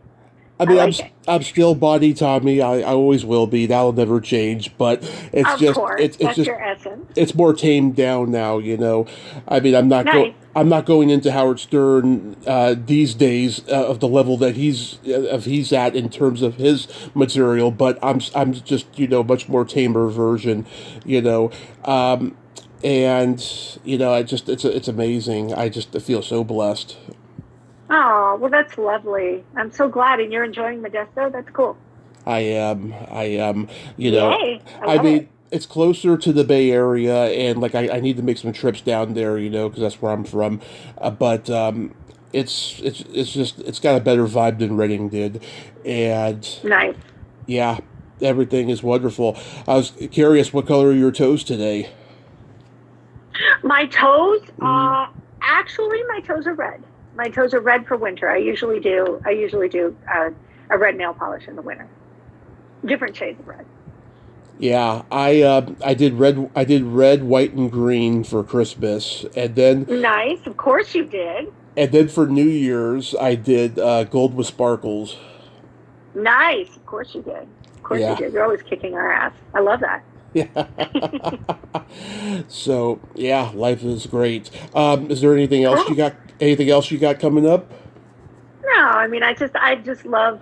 I mean, I'm still body Tommy. I always will be. That'll never change. But it's of just course, it's that's just your essence. it's more tamed down now. You know, I mean, Nice. I'm not going into Howard Stern these days of the level that he's at in terms of his material. But I'm just much more tamer version. You know. And it's amazing. I just feel so blessed. Oh, well, that's lovely. I'm so glad, and you're enjoying Modesto. That's cool. I am. Yay! I love mean, it. it's closer to the Bay Area, and like I need to make some trips down there, because that's where I'm from. But it's got a better vibe than Reading did, and Nice. yeah, everything is wonderful. I was curious, what color are your toes today? My toes, actually, my toes are red. My toes are red for winter. I usually do a red nail polish in the winter. Different shades of red. Yeah, I did red, white, and green for Christmas, and then Nice. Of course you did. and then for New Year's I did gold with sparkles. Nice. Of course you did. Of course you did. You're always kicking our ass. I love that. Yeah. So yeah, life is great. Is there anything else you got? Anything else you got coming up? No, I mean, I just love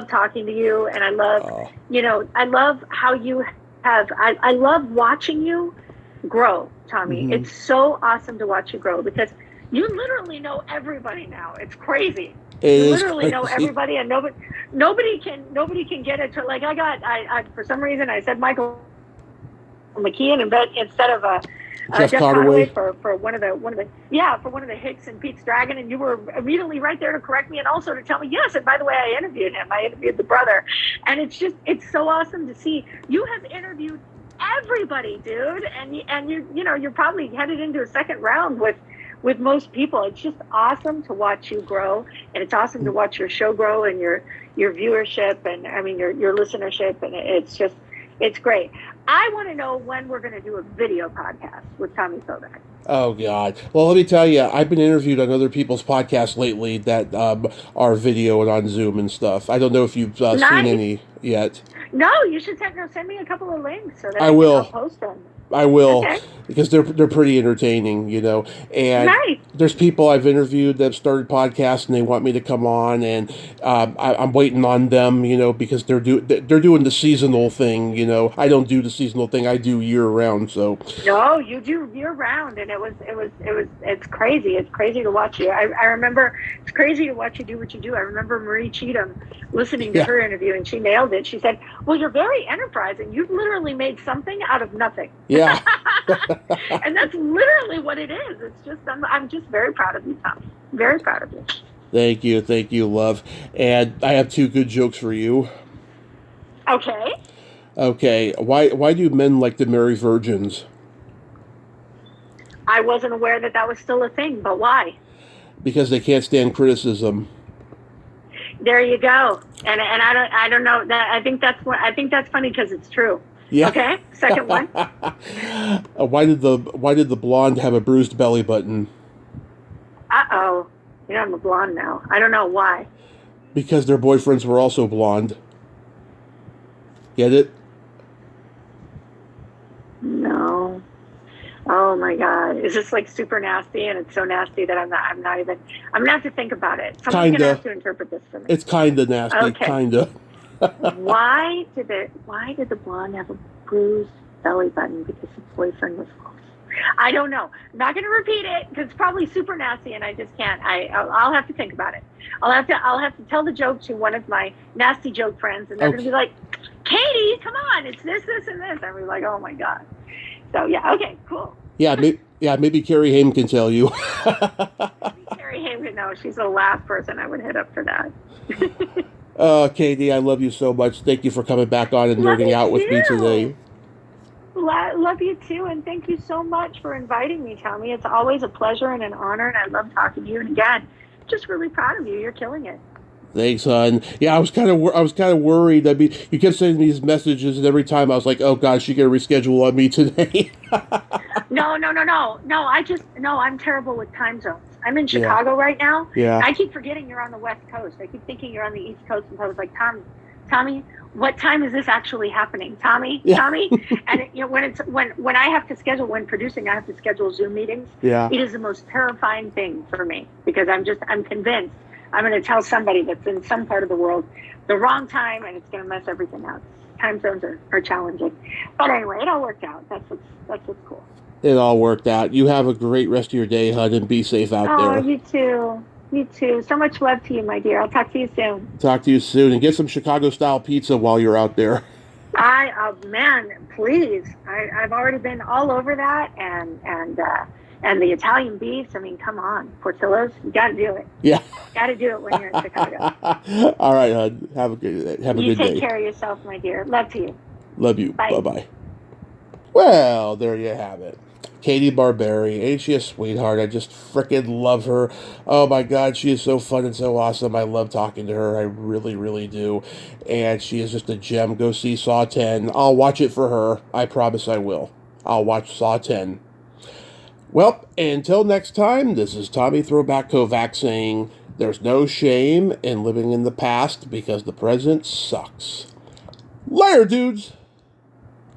talking to you, and I love, I love how you have. I love watching you grow, Tommy. Mm-hmm. It's so awesome to watch you grow because you literally know everybody now. It's crazy. You literally know everybody, and nobody can get it to like I for some reason I said Michael McKeon instead of Jeff Conaway for one of the Hicks and Pete's Dragon, and you were immediately right there to correct me and also to tell me yes. And by the way, I interviewed him. I interviewed the brother, and it's so awesome to see you have interviewed everybody, dude, and you're probably headed into a second round with most people. It's just awesome to watch you grow, and it's awesome to watch your show grow and your viewership and I mean your listenership, and it's great. I want to know when we're going to do a video podcast with Tommy Throwback. Oh, God. Well, let me tell you, I've been interviewed on other people's podcasts lately that are video and on Zoom and stuff. I don't know if you've seen any yet. No, you should send me a couple of links so that I'll post them. I will, okay. Because they're pretty entertaining, And nice. There's people I've interviewed that have started podcasts and they want me to come on, and I'm waiting on them, because they're doing the seasonal thing, I don't do the seasonal thing; I do year round. So no, you do year round, and it's crazy. It's crazy to watch you. I remember it's crazy to watch you do what you do. I remember Marie Cheatham listening to her interview, and she nailed it. She said, "Well, you're very enterprising. You've literally made something out of nothing." Yeah. And that's literally what it is. It's just I'm just very proud of you, Tom. Very proud of you. Thank you, love. And I have two good jokes for you. Okay. Okay. Why do men like to marry virgins? I wasn't aware that was still a thing, but why? Because they can't stand criticism. There you go. And I don't know that I think that's funny because it's true. Yeah. Okay. Second one. Why did the blonde have a bruised belly button? Uh-oh. I'm a blonde now. I don't know why. Because their boyfriends were also blonde. Get it? No. Oh my God. Is this like super nasty? And it's so nasty that I'm gonna have to think about it. Someone's gonna have to interpret this for me. It's kinda nasty. Okay. Kinda. Why did the blonde have a bruised belly button? Because his boyfriend was false. I don't know. I'm not going to repeat it because it's probably super nasty, and I just can't. I'll have to think about it. I'll have to tell the joke to one of my nasty joke friends, and they're going to be like, "Katie, come on, it's this, and this." And we're like, "Oh my God." So yeah, okay, cool. Yeah, maybe Carrie Haim can tell you. Carrie Haim would know. She's the last person I would hit up for that. Katie, I love you so much. Thank you for coming back on and nerding out with me today. Love you too, and thank you so much for inviting me, Tommy. It's always a pleasure and an honor, and I love talking to you. And again, just really proud of you. You're killing it. Thanks, hon. Yeah, I was kind of worried. I mean, you kept sending these messages, and every time I was like, "Oh God, she gonna reschedule on me today." No. I'm terrible with time zones. I'm in Yeah. Chicago right now. Yeah. I keep forgetting you're on the West Coast. I keep thinking you're on the East Coast, and I was like, Tommy, what time is this actually happening? Tommy, Yeah. Tommy, and when I have to schedule, when producing, I have to schedule Zoom meetings. Yeah. It is the most terrifying thing for me because I'm convinced I'm going to tell somebody that's in some part of the world the wrong time, and it's going to mess everything up. Time zones are challenging, but anyway, it all worked out. That's what's cool. It all worked out. You have a great rest of your day, hon, and be safe out there. Oh, you too. You too. So much love to you, my dear. I'll talk to you soon. Talk to you soon, and get some Chicago-style pizza while you're out there. Man, please. I've already been all over that, and the Italian beefs. I mean, come on, Portillo's. You got to do it. Yeah. Got to do it when you're in Chicago. All right, hon. Have a good day. You take care of yourself, my dear. Love to you. Love you. Bye. Bye-bye. Well, there you have it. Katie Barberi. Ain't she a sweetheart? I just frickin' love her. Oh my God, she is so fun and so awesome. I love talking to her. I really, really do. And she is just a gem. Go see Saw 10. I'll watch it for her. I promise I will. I'll watch Saw 10. Well, until next time, this is Tommy Throwback Kovac saying there's no shame in living in the past because the present sucks. Later, dudes!